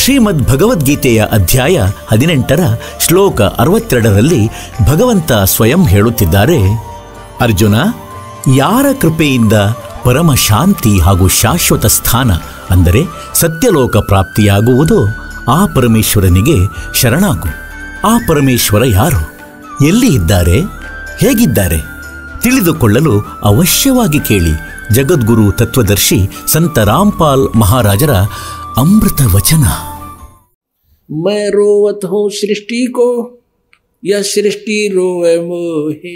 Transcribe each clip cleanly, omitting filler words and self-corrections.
ಶ್ರೀಮದ್ ಭಗವದ್ಗೀತೆಯ ಅಧ್ಯಾಯ 18 ಶ್ಲೋಕ 62ರಲ್ಲಿ ಭಗವಂತ ಸ್ವಯಂ ಹೇಳುತ್ತಿದ್ದಾರೆ, ಅರ್ಜುನ, ಯಾರ ಕೃಪೆಯಿಂದ ಪರಮ ಶಾಂತಿ ಹಾಗೂ ಶಾಶ್ವತ ಸ್ಥಾನ ಅಂದರೆ ಸತ್ಯಲೋಕ ಪ್ರಾಪ್ತಿಯಾಗುವುದೋ ಆ ಪರಮೇಶ್ವರನಿಗೆ ಶರಣಾಗು. ಆ ಪರಮೇಶ್ವರ ಯಾರು, ಎಲ್ಲಿ ಇದ್ದಾರೆ, ಹೇಗಿದ್ದಾರೆ ತಿಳಿದುಕೊಳ್ಳಲು ಅವಶ್ಯವಾಗಿ ಕೇಳಿ ಜಗದ್ಗುರು ತತ್ವದರ್ಶಿ ಸಂತ ರಾಮ್ಪಾಲ್ ಮಹಾರಾಜರ अमृत वचन। मैं रोवत हूँ सृष्टि को, यह सृष्टि रोवे मोहे,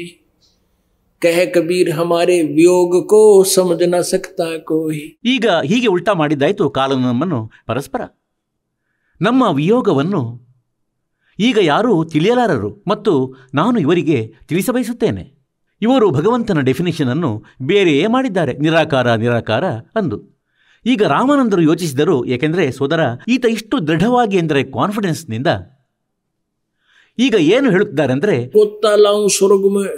कह कबीर हमारे वियोग को समझ न सकता कोई। ಈಗ ಹೀಗೆ ಉಲ್ಟಾ ಮಾಡಿದ್ದಾಯಿತು ಕಾಲನು ನಮ್ಮನ್ನು ಪರಸ್ಪರ. ನಮ್ಮ ವಿಯೋಗವನ್ನು ಈಗ ಯಾರೂ ತಿಳಿಯಲಾರರು ಮತ್ತು ನಾನು ಇವರಿಗೆ ತಿಳಿಸಬಯಸುತ್ತೇನೆ. ಇವರು ಭಗವಂತನ ಡೆಫಿನೇಷನ್ ಅನ್ನು ಬೇರೆಯೇ ಮಾಡಿದ್ದಾರೆ, ನಿರಾಕಾರ ನಿರಾಕಾರ ಅಂದು. ಈಗ ರಾಮಾನಂದರು ಯೋಚಿಸಿದರು, ಏಕೆಂದರೆ ಸೋದರ ಈತ ಇಷ್ಟು ದೃಢವಾಗಿ ಅಂದರೆ ಕಾನ್ಫಿಡೆನ್ಸ್ನಿಂದ ಈಗ ಏನು ಹೇಳುತ್ತಿದ್ದಾರೆ ಅಂದರೆ, गोता लाऊं स्वर्ग में,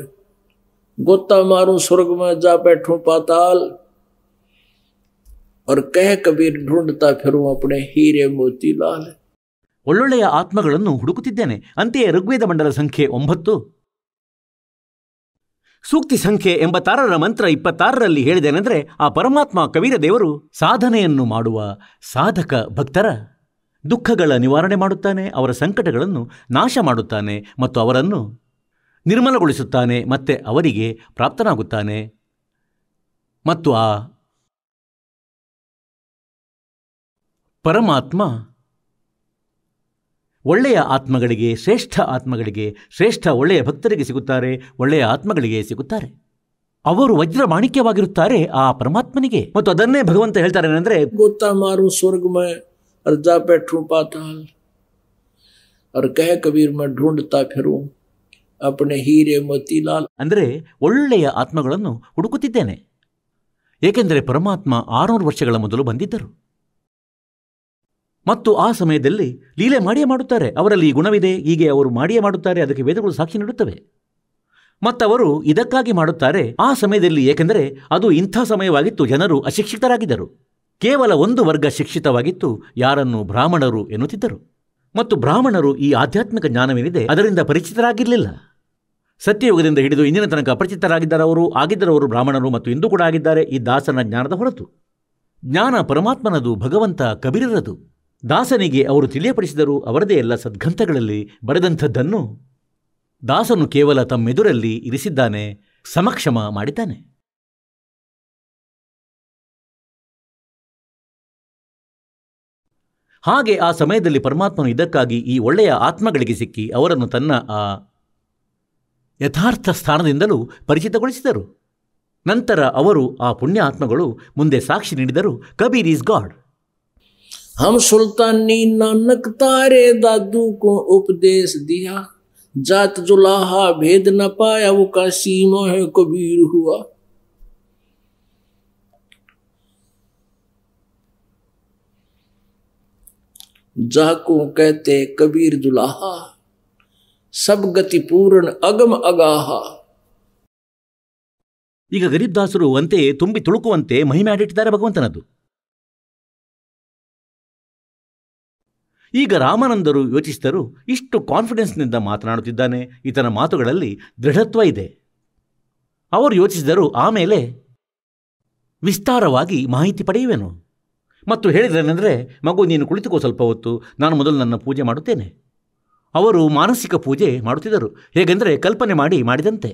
गोता मारूं स्वर्ग में, जा बैठूं पाताल, और कह कबीर ढूंढता फिरूं अपने हीरे मोतीलाल। ಒಳ್ಳೊಳ್ಳೆಯ ಆತ್ಮಗಳನ್ನು ಹುಡುಕುತ್ತಿದ್ದೇನೆ. ಅಂತೆಯೇ ಋಗ್ವೇದ ಮಂಡಲ ಸಂಖ್ಯೆ 9 ಸೂಕ್ತಿ ಸಂಖ್ಯೆ 86ರ ಮಂತ್ರ 26ರಲ್ಲಿ ಹೇಳಿದೇನೆಂದರೆ, ಆ ಪರಮಾತ್ಮ ಕಬೀರ ದೇವರು ಸಾಧನೆಯನ್ನು ಮಾಡುವ ಸಾಧಕ ಭಕ್ತರ ದುಃಖಗಳ ನಿವಾರಣೆ ಮಾಡುತ್ತಾನೆ, ಅವರ ಸಂಕಟಗಳನ್ನು ನಾಶ ಮಾಡುತ್ತಾನೆ ಮತ್ತು ಅವರನ್ನು ನಿರ್ಮಲಗೊಳಿಸುತ್ತಾನೆ, ಮತ್ತೆ ಅವರಿಗೆ ಪ್ರಾಪ್ತನಾಗುತ್ತಾನೆ. ಮತ್ತು ಆ ಪರಮಾತ್ಮ ಒಳ್ಳೆಯ ಆತ್ಮಗಳಿಗೆ, ಶ್ರೇಷ್ಠ ಒಳ್ಳೆಯ ಭಕ್ತರಿಗೆ ಸಿಗುತ್ತಾರೆ, ಒಳ್ಳೆಯ ಆತ್ಮಗಳಿಗೆ ಸಿಗುತ್ತಾರೆ. ಅವರು ವಜ್ರ ಮಾಣಿಕ್ಯವಾಗಿರುತ್ತಾರೆ ಆ ಪರಮಾತ್ಮನಿಗೆ. ಮತ್ತು ಅದನ್ನೇ ಭಗವಂತ ಹೇಳ್ತಾರೆ ಏನಂದ್ರೆ, गोता मारूं स्वर्ग में और जा बैठूं पाताल, और कह कबीर मैं ढूंढता फिरूं अपने हीरे मोतीलाल। ಅಂದರೆ ಒಳ್ಳೆಯ ಆತ್ಮಗಳನ್ನು ಹುಡುಕುತ್ತಿದ್ದೇನೆ, ಏಕೆಂದರೆ ಪರಮಾತ್ಮ 600 ವರ್ಷಗಳ ಮೊದಲು ಬಂದಿದ್ದರು ಮತ್ತು ಆ ಸಮಯದಲ್ಲಿ ಲೀಲೆ ಮಾಡಿಯೇ ಮಾಡುತ್ತಾರೆ. ಅವರಲ್ಲಿ ಗುಣವಿದೆ, ಹೀಗೆ ಅವರು ಮಾಡಿಯೇ ಮಾಡುತ್ತಾರೆ, ಅದಕ್ಕೆ ವೇದಗಳು ಸಾಕ್ಷಿ ನೀಡುತ್ತವೆ. ಮತ್ತವರು ಇದಕ್ಕಾಗಿ ಮಾಡುತ್ತಾರೆ ಆ ಸಮಯದಲ್ಲಿ, ಏಕೆಂದರೆ ಅದು ಇಂಥ ಸಮಯವಾಗಿತ್ತು, ಜನರು ಅಶಿಕ್ಷಿತರಾಗಿದ್ದರು. ಕೇವಲ ಒಂದು ವರ್ಗ ಶಿಕ್ಷಿತವಾಗಿತ್ತು, ಯಾರನ್ನು ಬ್ರಾಹ್ಮಣರು ಎನ್ನುತ್ತಿದ್ದರು. ಮತ್ತು ಬ್ರಾಹ್ಮಣರು ಈ ಆಧ್ಯಾತ್ಮಿಕ ಜ್ಞಾನವೇನಿದೆ ಅದರಿಂದ ಪರಿಚಿತರಾಗಿರಲಿಲ್ಲ. ಸತ್ಯಯುಗದಿಂದ ಹಿಡಿದು ಇಂದಿನ ತನಕ ಅಪರಿಚಿತರಾಗಿದ್ದರವರು ಆಗಿದ್ದರವರು ಬ್ರಾಹ್ಮಣರು ಮತ್ತು ಇಂದು ಕೂಡ ಆಗಿದ್ದಾರೆ, ಈ ದಾಸನ ಜ್ಞಾನದ ಹೊರತು. ಜ್ಞಾನ ಪರಮಾತ್ಮನದು, ಭಗವಂತ ಕಬೀರರದು. ದಾಸನಿಗೆ ಅವರು ತಿಳಿಯಪಡಿಸಿದರು. ಅವರದೇ ಎಲ್ಲ ಸದ್ಗ್ರಂಥಗಳಲ್ಲಿ ಬರೆದಂಥದ್ದನ್ನು ದಾಸನು ಕೇವಲ ತಮ್ಮೆದುರಲ್ಲಿ ಇರಿಸಿದ್ದಾನೆ, ಸಮಕ್ಷಮ ಮಾಡಿದ್ದಾನೆ. ಹಾಗೆ ಆ ಸಮಯದಲ್ಲಿ ಪರಮಾತ್ಮನು ಇದಕ್ಕಾಗಿ ಈ ಒಳ್ಳೆಯ ಆತ್ಮಗಳಿಗೆ ಸಿಕ್ಕಿ ಅವರನ್ನು ತನ್ನ ಆ ಯಥಾರ್ಥ ಸ್ಥಾನದಿಂದಲೂ ಪರಿಚಿತಗೊಳಿಸಿದರು. ನಂತರ ಅವರು ಆ ಪುಣ್ಯ ಆತ್ಮಗಳು ಮುಂದೆ ಸಾಕ್ಷಿ ನೀಡಿದರು, ಕಬೀರ್ ಈಸ್ ಗಾಡ್. हम सुल्तानी नानक तारे दादू को उपदेश दिया, जात जुलाहा भेद न पाया, वो का सीमा है कबीर हुआ। जाको कहते कबीर जुलाहा, सब गति पूर्ण अगम अगाहा। ಈಗ ಗರೀಬ್ ದಾಸರು ಅಂತೆಯೇ ತುಂಬಿ ತುಳುಕುವಂತೆ ಮಹಿಮೆ ಆಡಿಟ್ಟಿದ್ದಾರೆ ಭಗವಂತನದ್ದು. ಈಗ ರಾಮಾನಂದರು ಯೋಚಿಸಿದರು, ಇಷ್ಟು ಕಾನ್ಫಿಡೆನ್ಸ್ನಿಂದ ಮಾತನಾಡುತ್ತಿದ್ದಾನೆ, ಈತನ ಮಾತುಗಳಲ್ಲಿ ದೃಢತ್ವ ಇದೆ. ಅವರು ಯೋಚಿಸಿದರು, ಆಮೇಲೆ ವಿಸ್ತಾರವಾಗಿ ಮಾಹಿತಿ ಪಡೆಯುವೆನು. ಮತ್ತು ಹೇಳಿದರೆಂದರೆ, ಮಗು ನೀನು ಕುಳಿತುಕೋ ಸ್ವಲ್ಪ ಹೊತ್ತು, ನಾನು ಮೊದಲು ನನ್ನ ಪೂಜೆ ಮಾಡುತ್ತೇನೆ. ಅವರು ಮಾನಸಿಕ ಪೂಜೆ ಮಾಡುತ್ತಿದ್ದರು, ಹೇಗೆಂದರೆ ಕಲ್ಪನೆ ಮಾಡಿದಂತೆ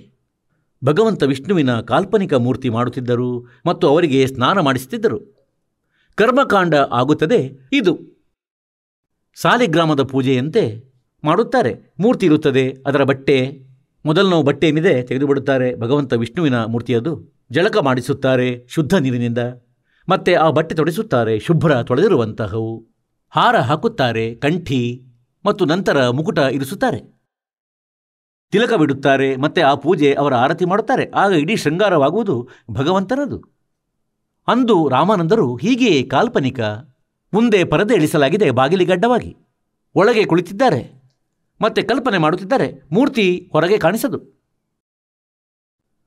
ಭಗವಂತ ವಿಷ್ಣುವಿನ ಕಾಲ್ಪನಿಕ ಮೂರ್ತಿ ಮಾಡುತ್ತಿದ್ದರು ಮತ್ತು ಅವರಿಗೆ ಸ್ನಾನ ಮಾಡಿಸುತ್ತಿದ್ದರು. ಕರ್ಮಕಾಂಡ ಆಗುತ್ತದೆ. ಇದು ಸಾಲಿಗ್ರಾಮದ ಪೂಜೆಯಂತೆ ಮಾಡುತ್ತಾರೆ. ಮೂರ್ತಿ ಇರುತ್ತದೆ, ಅದರ ಬಟ್ಟೆ, ಮೊದಲು ಬಟ್ಟೆ ಏನಿದೆ ತೆಗೆದುಬಿಡುತ್ತಾರೆ, ಭಗವಂತ ವಿಷ್ಣುವಿನ ಮೂರ್ತಿಯದು. ಜಳಕ ಮಾಡಿಸುತ್ತಾರೆ ಶುದ್ಧ ನೀರಿನಿಂದ, ಮತ್ತೆ ಆ ಬಟ್ಟೆ ತೊಡಿಸುತ್ತಾರೆ ಶುಭ್ರ ತೊಳೆದಿರುವಂತಹವು. ಹಾರ ಹಾಕುತ್ತಾರೆ, ಕಂಠಿ ಮತ್ತು ನಂತರ ಮುಕುಟ ಇರಿಸುತ್ತಾರೆ, ತಿಲಕ ಬಿಡುತ್ತಾರೆ, ಮತ್ತೆ ಆ ಪೂಜೆ ಅವರ ಆರತಿ ಮಾಡುತ್ತಾರೆ. ಆಗ ಇಡೀ ಶೃಂಗಾರವಾಗುವುದು ಭಗವಂತನದು. ಅಂದು ರಾಮಾನಂದರು ಹೀಗೆಯೇ ಕಾಲ್ಪನಿಕ, ಮುಂದೆ ಪರದೆ ಇಳಿಸಲಾಗಿದೆ ಬಾಗಿಲಿಗಡ್ಡವಾಗಿ, ಒಳಗೆ ಕುಳಿತಿದ್ದಾರೆ, ಮತ್ತೆ ಕಲ್ಪನೆ ಮಾಡುತ್ತಿದ್ದಾರೆ. ಮೂರ್ತಿ ಹೊರಗೆ ಕಾಣಿಸದು.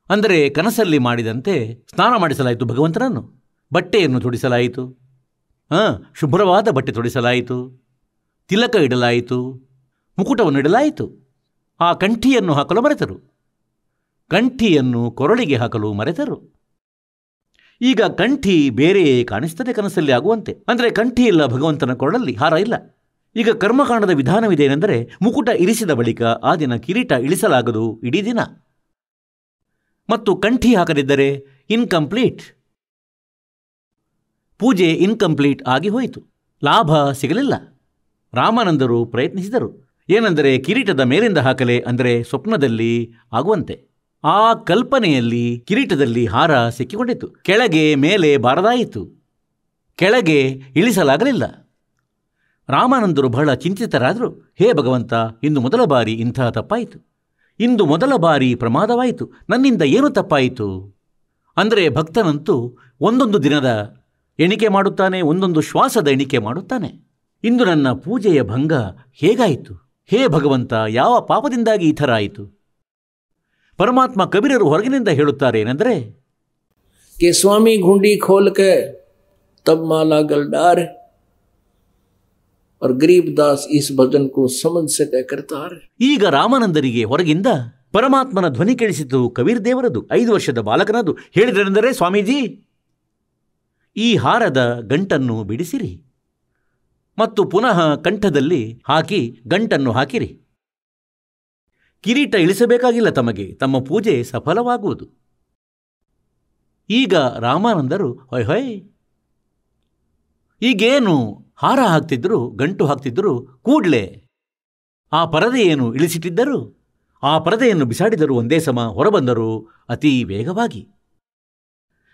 ಅಂದರೆ ಕನಸಲ್ಲಿ ಮಾಡಿದಂತೆ ಸ್ನಾನ ಮಾಡಿಸಲಾಯಿತು ಭಗವಂತನನ್ನು, ಬಟ್ಟೆಯನ್ನು ತೊಡಿಸಲಾಯಿತು, ಶುಭ್ರವಾದ ಬಟ್ಟೆ ತೊಡಿಸಲಾಯಿತು, ತಿಲಕ ಇಡಲಾಯಿತು, ಮುಕುಟವನ್ನು ಇಡಲಾಯಿತು. ಆ ಕಂಠಿಯನ್ನು ಹಾಕಲು ಮರೆತರು. ಕಂಠಿಯನ್ನು ಕೊರಳಿಗೆ ಹಾಕಲು ಮರೆತರು. ಈಗ ಕಂಠಿ ಬೇರೆಯೇ ಕಾಣಿಸ್ತದೆ ಕನಸಲ್ಲಿ ಆಗುವಂತೆ. ಅಂದರೆ ಕಂಠಿ ಇಲ್ಲ ಭಗವಂತನ ಕೊರಳಲ್ಲಿ, ಹಾರ ಇಲ್ಲ. ಈಗ ಕರ್ಮಕಾಂಡದ ವಿಧಾನವಿದೇನೆಂದರೆ ಮುಕುಟ ಇರಿಸಿದ ಬಳಿಕ ಆ ದಿನ ಕಿರೀಟ ಇಳಿಸಲಾಗದು ಇಡೀ ದಿನ. ಮತ್ತು ಕಂಠಿ ಹಾಕದಿದ್ದರೆ ಇನ್ಕಂಪ್ಲೀಟ್, ಪೂಜೆ ಇನ್ಕಂಪ್ಲೀಟ್ ಆಗಿ ಹೋಯಿತು, ಲಾಭ ಸಿಗಲಿಲ್ಲ. ರಾಮಾನಂದರು ಪ್ರಯತ್ನಿಸಿದರು. ಏನೆಂದರೆ ಕಿರೀಟದ ಮೇಲಿಂದ ಹಾಕಲೆ, ಅಂದರೆ ಸ್ವಪ್ನದಲ್ಲಿ ಆಗುವಂತೆ. ಆ ಕಲ್ಪನೆಯಲ್ಲಿ ಕಿರೀಟದಲ್ಲಿ ಹಾರ ಸಿಕ್ಕಿಕೊಂಡಿತು. ಕೆಳಗೆ ಮೇಲೆ ಬಾರದಾಯಿತು, ಕೆಳಗೆ ಇಳಿಸಲಾಗಲಿಲ್ಲ. ರಾಮಾನಂದರು ಬಹಳ ಚಿಂತಿತರಾದರು. ಹೇ ಭಗವಂತ, ಇಂದು ಮೊದಲ ಬಾರಿ ಇಂಥ ತಪ್ಪಾಯಿತು, ಇಂದು ಮೊದಲ ಬಾರಿ ಪ್ರಮಾದವಾಯಿತು, ನನ್ನಿಂದ ಏನು ತಪ್ಪಾಯಿತು? ಅಂದರೆ ಭಕ್ತನಂತೂ ಒಂದೊಂದು ದಿನದ ಎಣಿಕೆ ಮಾಡುತ್ತಾನೆ, ಒಂದೊಂದು ಶ್ವಾಸದ ಎಣಿಕೆ ಮಾಡುತ್ತಾನೆ. ಇಂದು ನನ್ನ ಪೂಜೆಯ ಭಂಗ ಹೇಗಾಯಿತು? ಹೇ ಭಗವಂತ, ಯಾವ ಪಾಪದಿಂದಾಗಿ ಈ ಥರ ಆಯಿತು? ಪರಮಾತ್ಮ ಕಬೀರರು ಹೊರಗಿನಿಂದ ಹೇಳುತ್ತಾರೆ ಏನೆಂದರೆ, ಕೆ ಸ್ವಾಮಿ घुंडी खोल के तब माला गल डार और गरीबदास इस भजन को समझ सके करता है. ಈಗ ರಾಮಾನಂದರಿಗೆ ಹೊರಗಿಂದ ಪರಮಾತ್ಮನ ಧ್ವನಿ ಕೇಳಿಸಿತು. ಕಬೀರ್ ದೇವರದು, 5 ವರ್ಷದ ಬಾಲಕನದು. ಹೇಳಿದರೆಂದರೆ, ಸ್ವಾಮೀಜಿ, ಈ ಹಾರದ ಗಂಟನ್ನು ಬಿಡಿಸಿರಿ ಮತ್ತು ಪುನಃ ಕಂಠದಲ್ಲಿ ಹಾಕಿ ಗಂಟನ್ನು ಹಾಕಿರಿ. ಕಿರೀಟ ಇಳಿಸಬೇಕಾಗಿಲ್ಲ ತಮಗೆ, ತಮ್ಮ ಪೂಜೆ ಸಫಲವಾಗುವುದು. ಈಗ ರಾಮಾನಂದರು ಹೊಯ್ ಹೊಯ್, ಈಗೇನು ಹಾರ ಹಾಕ್ತಿದ್ರು, ಗಂಟು ಹಾಕ್ತಿದ್ರು, ಕೂಡ್ಲೆ ಆ ಪರದೆಯನ್ನು ಇಳಿಸಿಟ್ಟಿದ್ದರು. ಆ ಪರದೆಯನ್ನು ಬಿಸಾಡಿದರು. ಒಂದೇ ಸಮ ಹೊರಬಂದರು ಅತಿ ವೇಗವಾಗಿ.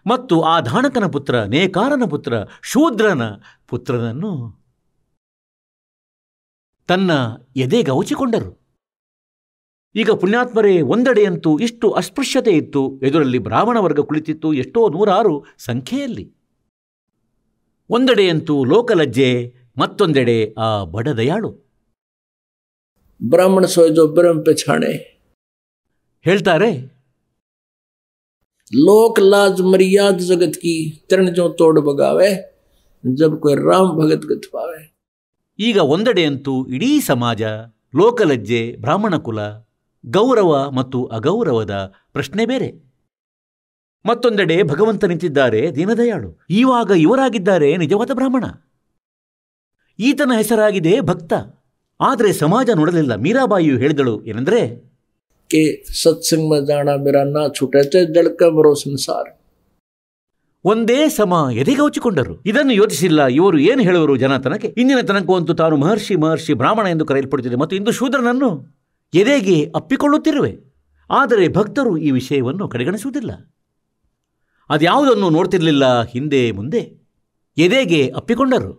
ಮತ್ತು ಆ ಧಾಣಕನ ಪುತ್ರ, ನೇಕಾರನ ಪುತ್ರ, ಶೂದ್ರನ ಪುತ್ರನನ್ನು ತನ್ನ ಎದೆಗೌಚಿಕೊಂಡರು. ಈಗ ಪುಣ್ಯಾತ್ಮರೇ, ಒಂದೆಡೆಯಂತೂ ಇಷ್ಟು ಅಸ್ಪೃಶ್ಯತೆ ಇತ್ತು, ಎದುರಲ್ಲಿ ಬ್ರಾಹ್ಮಣ ವರ್ಗ ಕುಳಿತಿತ್ತು, ಎಷ್ಟೋ 106 ಸಂಖ್ಯೆಯಲ್ಲಿ. ಒಂದೆಡೆಯಂತೂ ಲೋಕಲಜ್ಜೆ, ಮತ್ತೊಂದೆಡೆ ಆ ಬಡ ದಯಾಳು. ब्राह्मण सोए जो ब्रह्म पे छाणे, ಹೇಳ್ತಾರೆ, लोक लाज मर्याद जगत की तरण जो तोड़ बगावे, जब कोई राम भगत गत पावे. ಈಗ ಒಂದೆಡೆಯಂತೂ ಇಡೀ ಸಮಾಜ, ಲೋಕಲಜ್ಜೆ, ಬ್ರಾಹ್ಮಣ ಕುಲ, ಗೌರವ ಮತ್ತು ಅಗೌರವದ ಪ್ರಶ್ನೆ ಬೇರೆ. ಮತ್ತೊಂದೆಡೆ ಭಗವಂತ ನಿಂತಿದ್ದಾರೆ, ದೀನದಯಾಳು. ಇವಾಗ ಇವರಾಗಿದ್ದಾರೆ ನಿಜವಾದ ಬ್ರಾಹ್ಮಣ. ಈತನ ಹೆಸರಾಗಿದೆ ಭಕ್ತ. ಆದರೆ ಸಮಾಜ ನೋಡಲಿಲ್ಲ. ಮೀರಾಬಾಯಿಯು ಹೇಳಿದಳು ಏನೆಂದರೆ, के सत्संग में जाना मेरा ना छूटे चे जड़क मरो संसार. ಒಂದೇ ಸಮ ಎದೆಗೌಚಿಕೊಂಡರು. ಇದನ್ನು ಯೋಚಿಸಿಲ್ಲ ಇವರು ಏನು ಹೇಳುವರು ಜನಾತನಕ್ಕೆ. ಇಂದಿನ ತನಕವಂತೂ ತಾನು ಮಹರ್ಷಿ ಬ್ರಾಹ್ಮಣ ಎಂದು ಕರೆಯಲ್ಪಡುತ್ತಿದೆ, ಮತ್ತು ಇಂದು ಶೂದ್ರನನ್ನು ಎದೆಗೆ ಅಪ್ಪಿಕೊಳ್ಳುತ್ತಿರುವೆ. ಆದರೆ ಭಕ್ತರು ಈ ವಿಷಯವನ್ನು ಕಡೆಗಣಿಸುವುದಿಲ್ಲ. ಅದ್ಯಾವುದನ್ನು ನೋಡ್ತಿರಲಿಲ್ಲ ಹಿಂದೆ ಮುಂದೆ. ಎದೆಗೆ ಅಪ್ಪಿಕೊಂಡರು.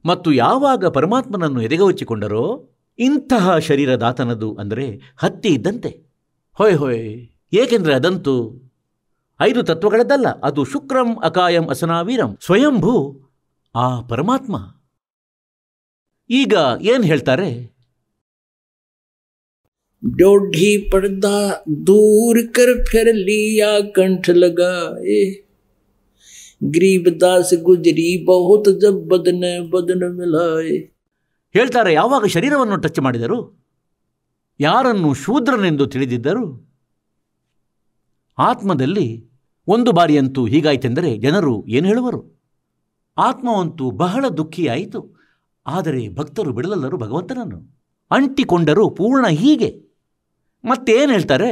ಮತ್ತು ಯಾವಾಗ ಪರಮಾತ್ಮನನ್ನು ಎದೆಗೌಚಿಕೊಂಡರೋ, ಇಂತಹ ಶರೀರದಾತನದು ಅಂದರೆ ಹತ್ತಿ ಇದ್ದಂತೆ. ಹೊಯ್ ಹೊಯ್, ಏಕೆಂದರೆ ಅದಂತೂ 5 ತತ್ವಗಳದ್ದಲ್ಲ, ಅದು ಶುಕ್ರಂ ಅಕಾಯಂ ಅಸನಾವೀರಂ, ಸ್ವಯಂಭೂ ಆ ಪರಮಾತ್ಮ. ಈಗ ಏನು ಹೇಳ್ತಾರೆ, डोढ़ी पर्दा दूर कर फिर लिया कंठ लगाए, गरीबदास गुजरी बहुत जब बदन बदन मिलाए. ಹೇಳ್ತಾರೆ, ಯಾವಾಗ ಶರೀರವನ್ನು ಟಚ್ ಮಾಡಿದರು, ಯಾರನ್ನು ಶೂದ್ರನೆಂದು ತಿಳಿದಿದ್ದರು, ಆತ್ಮದಲ್ಲಿ ಒಂದು ಬಾರಿಯಂತೂ ಹೀಗಾಯಿತೆಂದರೆ ಜನರು ಏನು ಹೇಳುವರು? ಆತ್ಮವಂತೂ ಬಹಳ ದುಃಖಿಯಾಯಿತು. ಆದರೆ ಭಕ್ತರು ಬಿಡಲಲ್ಲರು ಭಗವಂತನನ್ನು, ಅಂಟಿಕೊಂಡರು ಪೂರ್ಣ ಹೀಗೆ. ಮತ್ತೇನು ಹೇಳ್ತಾರೆ?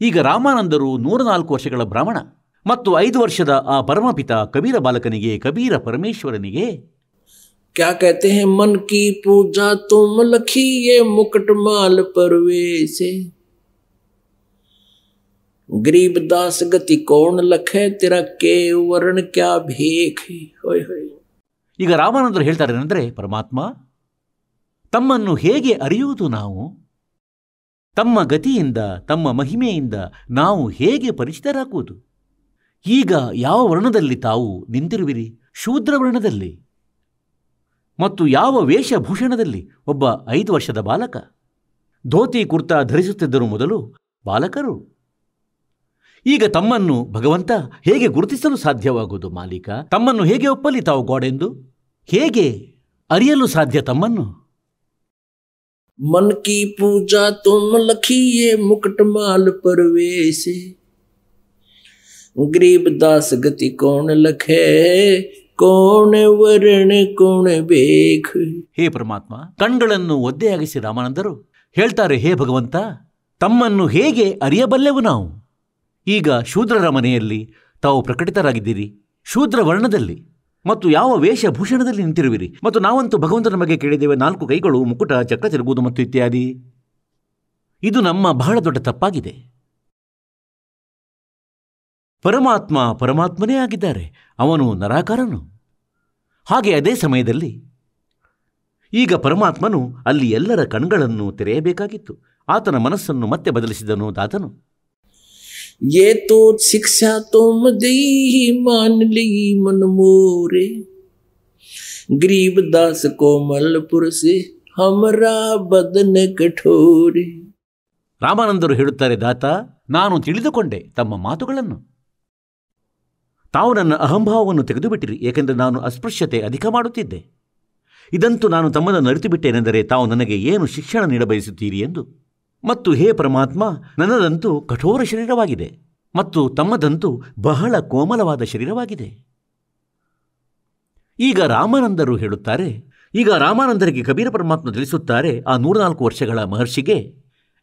ಈಗ ರಾಮಾನಂದರು 104 ವರ್ಷಗಳ ಬ್ರಾಹ್ಮಣ ಮತ್ತು 5 ವರ್ಷದ ಆ ಪರಮಪಿತ ಕಬೀರ ಬಾಲಕನಿಗೆ, ಕಬೀರ ಪರಮೇಶ್ವರನಿಗೆ, क्या कहते हैं मन की पूजा तुम लखिए मुकुट माल परवेसे, गरीबदास गति कौन लखे तेरा के वर्ण क्या भेख. होय होय. ಈಗ ರಾಮಾನಂದರು ಹೇಳ್ತಾರೆ ಏನಂದರೆ, ಪರಮಾತ್ಮ ತಮ್ಮನ್ನು ಹೇಗೆ ಅರಿಯುವುದು ನಾವು? ತಮ್ಮ ಗತಿಯಿಂದ, ತಮ್ಮ ಮಹಿಮೆಯಿಂದ ನಾವು ಹೇಗೆ ಪರಿಚಿತರಾಗುವುದು? ಈಗ ಯಾವ ವರ್ಣದಲ್ಲಿ ತಾವು ನಿಂತಿರುವಿರಿ? ಶೂದ್ರ ವರ್ಣದಲ್ಲಿ. ಮತ್ತು ಯಾವ ವೇಷಭೂಷಣದಲ್ಲಿ? ಒಬ್ಬ 5 ವರ್ಷದ ಬಾಲಕ. ಧೋತಿ ಕುರ್ತಾ ಧರಿಸುತ್ತಿದ್ದರು ಮೊದಲು ಬಾಲಕರು. ಈಗ ತಮ್ಮನ್ನು ಭಗವಂತ ಹೇಗೆ ಗುರುತಿಸಲು ಸಾಧ್ಯವಾಗುವುದು? ಮಾಲೀಕ ತಮ್ಮನ್ನು ಹೇಗೆ ಒಪ್ಪಲಿ ತಾವು ಗೋಡೆಂದು? ಹೇಗೆ ಅರಿಯಲು ಸಾಧ್ಯ ತಮ್ಮನ್ನು? मन की पूजा तुम लखिए मुकुटमाल परवेसे गरीब दास गति कौन लखे कौन वर्ण कौन ಬೇಖ. ಹೇ ಪರಮಾತ್ಮ, ಕಣ್ಗಳನ್ನು ಒದ್ದೆಯಾಗಿಸಿ ರಾಮಾನಂದರು ಹೇಳ್ತಾರೆ, ಹೇ ಭಗವಂತ, ತಮ್ಮನ್ನು ಹೇಗೆ ಅರಿಯಬಲ್ಲೆವು ನಾವು? ಈಗ ಶೂದ್ರರ ಮನೆಯಲ್ಲಿ ತಾವು ಪ್ರಕಟಿತರಾಗಿದ್ದೀರಿ, ಶೂದ್ರ ವರ್ಣದಲ್ಲಿ ಮತ್ತು ಯಾವ ವೇಷಭೂಷಣದಲ್ಲಿ ನಿಂತಿರುವಿರಿ. ಮತ್ತು ನಾವಂತೂ ಭಗವಂತನ ಬಗ್ಗೆ ಕೇಳಿದ್ದೇವೆ, 4 ಕೈಗಳು, ಮುಕುಟ, ಚಕ್ರ ತಿರುಗುವುದು ಮತ್ತು ಇತ್ಯಾದಿ. ಇದು ನಮ್ಮ ಬಹಳ ದೊಡ್ಡ ತಪ್ಪಾಗಿದೆ. ಪರಮಾತ್ಮ ಪರಮಾತ್ಮನೇ ಆಗಿದ್ದಾರೆ, ಅವನು ನರಾಕಾರನು. ಹಾಗೆ ಅದೇ ಸಮಯದಲ್ಲಿ ಈಗ ಪರಮಾತ್ಮನು ಅಲ್ಲಿ ಎಲ್ಲರ ಕಣ್ಗಳನ್ನು ತೆರೆಯಬೇಕಾಗಿತ್ತು. ಆತನ ಮನಸ್ಸನ್ನು ಮತ್ತೆ ಬದಲಿಸಿದನು ದಾತನು. ये तो शिक्षा तुम दी मान ली मन मोरे गरीब दास कोमलपुर से हमरा बदन कठोरे. ರಾಮಾನಂದರು ಹೇಳುತ್ತಾರೆ, ದಾತ, ನಾನು ತಿಳಿದುಕೊಂಡೆ ತಮ್ಮ ಮಾತುಗಳನ್ನು. ತಾವು ನನ್ನ ಅಹಂಭಾವವನ್ನು ತೆಗೆದುಬಿಟ್ಟಿರಿ, ಏಕೆಂದರೆ ನಾನು ಅಸ್ಪೃಶ್ಯತೆ ಅಧಿಕ ಮಾಡುತ್ತಿದ್ದೆ. ಇದಂತೂ ನಾನು ತಮ್ಮನ್ನು ಅರಿತು ಬಿಟ್ಟೇನೆಂದರೆ ತಾವು ನನಗೆ ಏನು ಶಿಕ್ಷಣ ನೀಡಬಯಸುತ್ತೀರಿ ಎಂದು. ಮತ್ತು ಹೇ ಪರಮಾತ್ಮ, ನನ್ನದಂತೂ ಕಠೋರ ಶರೀರವಾಗಿದೆ ಮತ್ತು ತಮ್ಮದಂತೂ ಬಹಳ ಕೋಮಲವಾದ ಶರೀರವಾಗಿದೆ. ಈಗ ರಾಮಾನಂದರು ಹೇಳುತ್ತಾರೆ, ಈಗ ರಾಮಾನಂದರಿಗೆ ಕಬೀರ ಪರಮಾತ್ಮ ತಿಳಿಸುತ್ತಾರೆ, ಆ 104 ವರ್ಷಗಳ ಮಹರ್ಷಿಗೆ,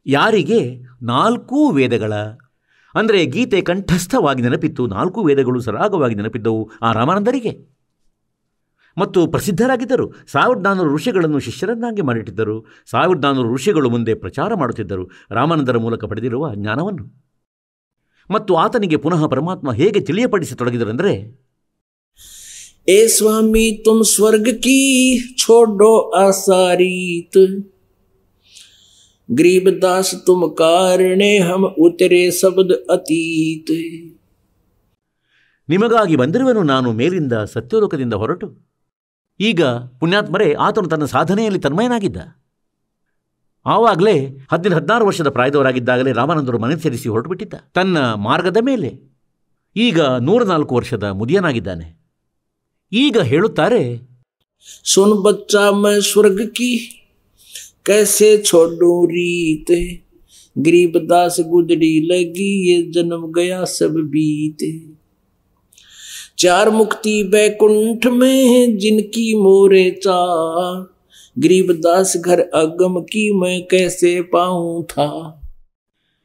ಯಾರಿಗೆ 4 ವೇದಗಳ ಅಂದರೆ ಗೀತೆ ಕಂಠಸ್ಥವಾಗಿ ನೆನಪಿತ್ತು, 4 ವೇದಗಳು ಸರಾಗವಾಗಿ ನೆನಪಿದ್ದವು ಆ ರಾಮಾನಂದರಿಗೆ. ಮತ್ತು ಪ್ರಸಿದ್ಧರಾಗಿದ್ದರು. 1400 ಋಷಿಗಳನ್ನು ಶಿಷ್ಯರನ್ನಾಗಿ ಮಾಡಿಟ್ಟಿದ್ದರು. 1400 ಋಷಿಗಳು ಮುಂದೆ ಪ್ರಚಾರ ಮಾಡುತ್ತಿದ್ದರು ರಾಮಾನಂದರ ಮೂಲಕ ಪಡೆದಿರುವ ಜ್ಞಾನವನ್ನು. ಮತ್ತು ಆತನಿಗೆ ಪುನಃ ಪರಮಾತ್ಮ ಹೇಗೆ ತಿಳಿಯಪಡಿಸತೊಡಗಿದರೆಂದರೆ, ए स्वामी तुम स्वर्ग की छोड़ो आसारीत गरीब दास तुम कारणे हम उतरे शब्द अतीत. ನಿಮಗಾಗಿ ಬಂದಿರುವೆನು ನಾನು ಮೇಲಿಂದ ಸತ್ಯಲೋಕದಿಂದ ಹೊರಟು. ಈಗ ಪುಣ್ಯಾತ್ಮರೇ, ಆತನು ತನ್ನ ಸಾಧನೆಯಲ್ಲಿ ತನ್ಮಯನಾಗಿದ್ದ. ಆವಾಗಲೇ 16 ವರ್ಷದ ಪ್ರಾಯದವರಾಗಿದ್ದಾಗಲೇ ರಾಮಾನಂದರು ಮನೆ ಸೇರಿಸಿ ಹೊರಟುಬಿಟ್ಟಿದ್ದ ತನ್ನ ಮಾರ್ಗದ ಮೇಲೆ. ಈಗ 104 ವರ್ಷದ ಮುದಿಯನಾಗಿದ್ದಾನೆ. ಈಗ ಹೇಳುತ್ತಾರೆ, ಸುನ್ ಬಚ್ಚಾ ಮೈ ಸ್ವರ್ಗ ಕಿ कैसे छोड़ू रीत गरीब दास गुजरी लगी ये जन्म गया सब बीते. 4 मुक्ति बैकुंठ में जिनकी मोरे चाह गरीब दास घर अगम की मैं कैसे पाऊं था.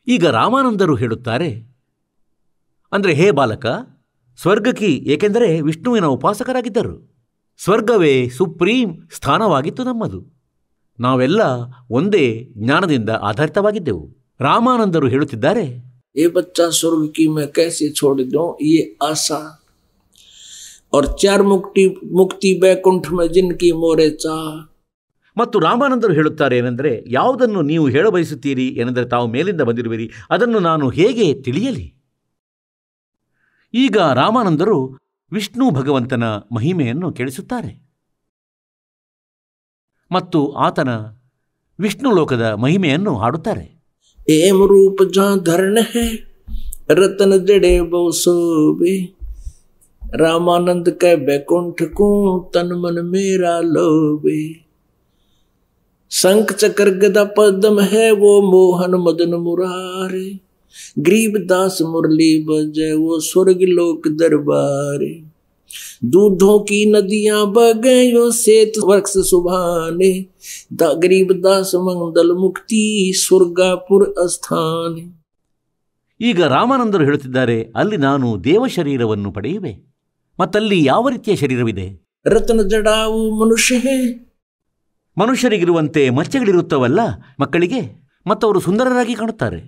ಈಗ ರಾಮಾನಂದರು ಹೇಳುತ್ತಾರೆ, ಅಂದರೆ ಹೇ ಬಾಲಕ, ಸ್ವರ್ಗಕಿ, ಏಕೆಂದರೆ ವಿಷ್ಣುವಿನ ಉಪಾಸಕರಾಗಿದ್ದರು. ಸ್ವರ್ಗವೇ ಸುಪ್ರೀಂ ಸ್ಥಾನವಾಗಿತ್ತು ನಮ್ಮದು. ನಾವೆಲ್ಲ ಒಂದೇ ಜ್ಞಾನದಿಂದ ಆಧಾರಿತವಾಗಿದ್ದೆವು. ರಾಮಾನಂದರು ಹೇಳುತ್ತಿದ್ದಾರೆ, ये बच्चा स्वर्ग की मैं कैसे छोड़ दूं ये आशा और 4 मुक्ति बैकुंठ में जिनकी मोरे चाह. ಮತ್ತು ರಾಮಾನಂದರು ಹೇಳುತ್ತಾರೆ ಏನೆಂದರೆ, ಯಾವುದನ್ನು ನೀವು ಹೇಳಬಯಸುತ್ತೀರಿ ಏನೆಂದರೆ ತಾವು ಮೇಲಿಂದ ಬಂದಿರುವಿರಿ, ಅದನ್ನು ನಾನು ಹೇಗೆ ತಿಳಿಯಲಿ? ಈಗ ರಾಮಾನಂದರು ವಿಷ್ಣು ಭಗವಂತನ ಮಹಿಮೆಯನ್ನು ಕೇಳಿಸುತ್ತಾರೆ ಮತ್ತು ಆತನ ವಿಷ್ಣು ಲೋಕದ ಮಹಿಮೆಯನ್ನು ಹಾಡುತ್ತಾರೆ. एम रूप जहाँ धरण है रतन जड़े बहुसोबे रामानंद के बैकुंठ को तन मन मेरा लोबे. शंख चक्र गदा पद्म है वो मोहन मदन मुरारे गरीब दास मुरली बजे वो स्वर्ग लोक दरबारे. दूधों की नदियां बगयो सेत वृक्ष सुभाने गरीब दास मंगल मुक्ति ಸ್ವರ್ಗಾಪುರ ಅಸ್ಥಾನ. ಈಗ ರಾಮಾನಂದರು ಹೇಳುತ್ತಿದ್ದಾರೆ, ಅಲ್ಲಿ ನಾನು ದೇವ ಶರೀರವನ್ನು ಪಡೆಯುವೆ. ಮತ್ತಲ್ಲಿ ಯಾವ ರೀತಿಯ ಶರೀರವಿದೆ? ರತ್ನ ಜಡಾವು ಮನುಷ್ಯ ಮನುಷ್ಯರಿಗಿರುವಂತೆ ಮಚ್ಚೆಗಳಿರುತ್ತವಲ್ಲ ಮಕ್ಕಳಿಗೆ, ಮತ್ತವರು ಸುಂದರರಾಗಿ ಕಾಣುತ್ತಾರೆ.